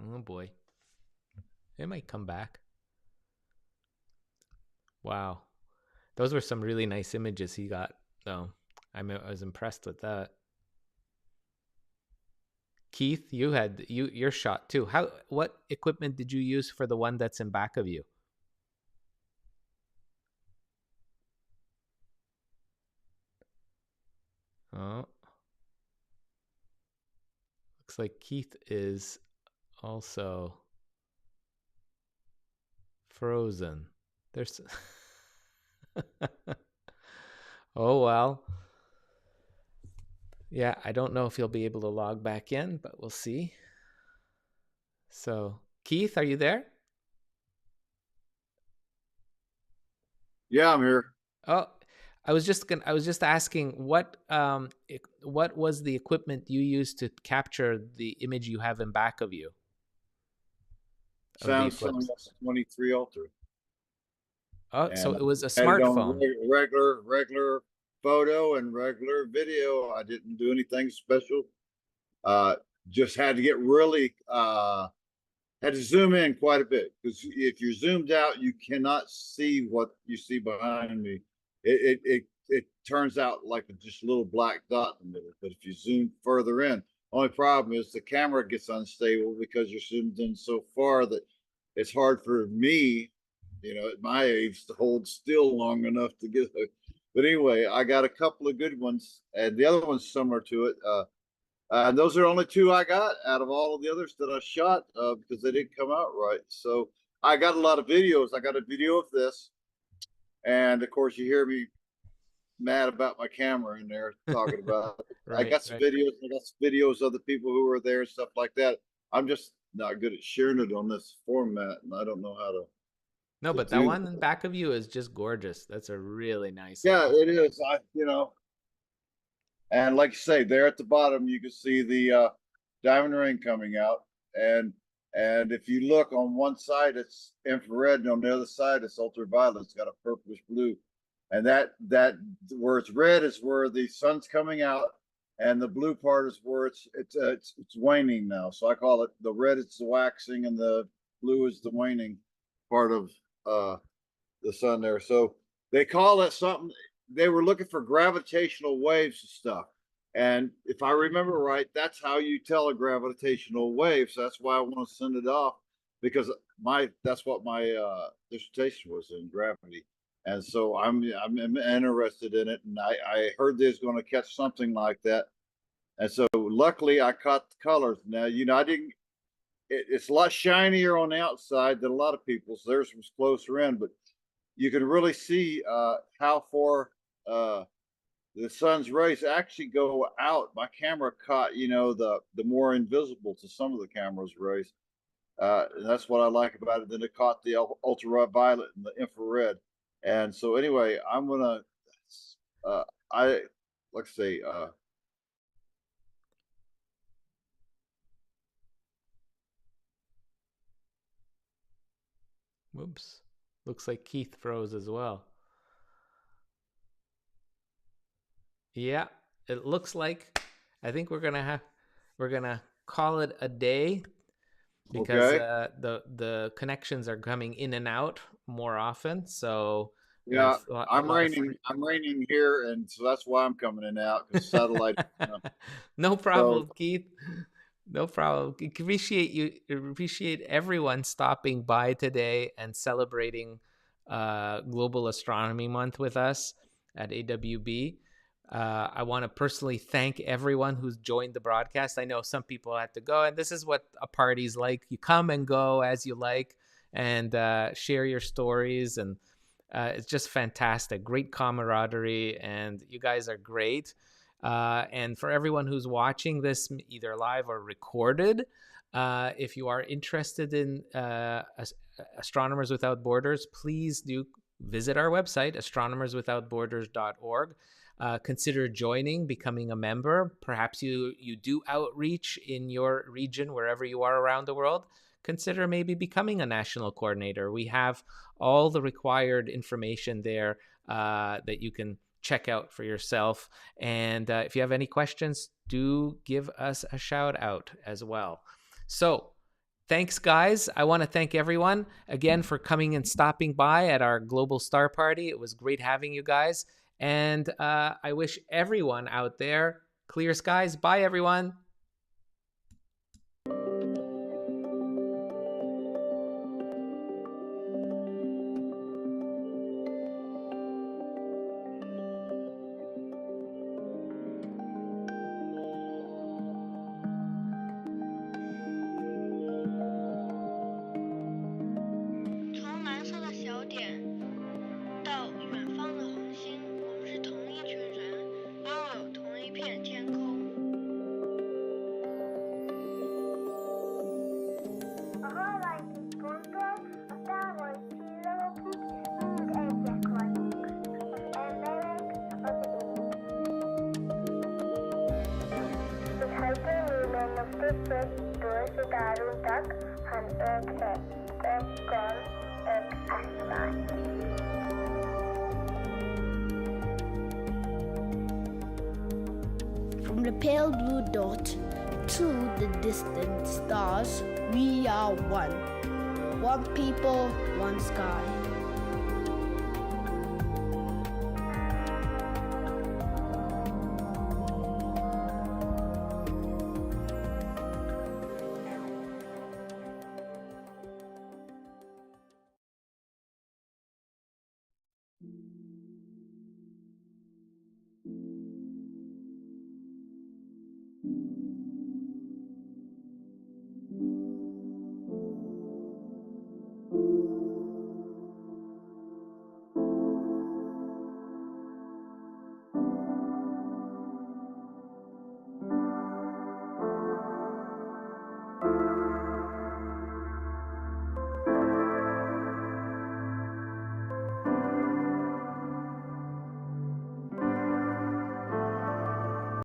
Oh boy. It might come back. Wow. Those were some really nice images he got, though. I was impressed with that. Keith, your shot too. What equipment did you use for the one that's in back of you? Oh. Looks like Keith is also frozen. There's Oh well. Yeah, I don't know if he'll be able to log back in, but we'll see. So, Keith, are you there? Yeah, I'm here. Oh, I was just asking what was the equipment you used to capture the image you have in back of you? Samsung S23 Ultra. Oh, And so it was a I had it on smartphone. regular photo and regular video. I didn't do anything special. Just had to get really had to zoom in quite a bit, because if you're zoomed out, you cannot see what you see behind me. It turns out like just a little black dot in the middle. But if you zoom further in, only problem is the camera gets unstable because you're zoomed in so far that it's hard for me, at my age, to hold still long enough to get it. But anyway, I got a couple of good ones, and the other one's similar to it. And those are only two I got out of all of the others that I shot, because they didn't come out right. So I got a lot of videos. I got a video of this, and of course you hear me mad about my camera in there talking about it. I got some videos. I got some videos of the people who were there and stuff like that. I'm just not good at sharing it on this format, and I don't know how to. No, but that one in back of you is just gorgeous. That's a really nice. Yeah, it is. And like you say, there at the bottom, you can see the diamond ring coming out. And And if you look on one side, it's infrared, and on the other side, it's ultraviolet. It's got a purplish blue, and that where it's red is where the sun's coming out, and the blue part is where it's waning now. So I call it the red is the waxing, and the blue is the waning part of the sun there. So they call it something. They were looking for gravitational waves and stuff. And if I remember right, that's how you tell a gravitational wave. So that's why I want to send it off, because that's what my dissertation was, in gravity. And so I'm interested in it, and I heard there's going to catch something like that. And so luckily I caught the colors. Now, I didn't. It's a lot shinier on the outside than a lot of people's. Theirs was closer in, but you can really see how far the sun's rays actually go out. My camera caught, the more invisible to some of the camera's rays. And that's what I like about it. Then it caught the ultraviolet and the infrared. And so anyway, I'm gonna, let's see, Whoops. Looks like Keith froze as well. Yeah, it looks like I think we're gonna call it a day, because okay. the connections are coming in and out more often. So we Yeah, have a lot of I'm raining here, and so that's why I'm coming in and out, because satellite. No So problem, Keith. No problem. Appreciate everyone stopping by today and celebrating Global Astronomy Month with us at AWB. I want to personally thank everyone who's joined the broadcast. I know some people had to go, and this is what a party's like. You come and go as you like, and share your stories, and it's just fantastic. Great camaraderie, and you guys are great. And for everyone who's watching this either live or recorded, if you are interested in Astronomers Without Borders, please do visit our website, astronomerswithoutborders.org. Consider joining, becoming a member. Perhaps you do outreach in your region, wherever you are around the world. Consider maybe becoming a national coordinator. We have all the required information there that you can check out for yourself. And if you have any questions, do give us a shout out as well. So thanks, guys. I want to thank everyone again for coming and stopping by at our Global Star Party. It was great having you guys. And I wish everyone out there clear skies. Bye, everyone. From the pale blue dot to the distant stars, we are one. One people, one sky.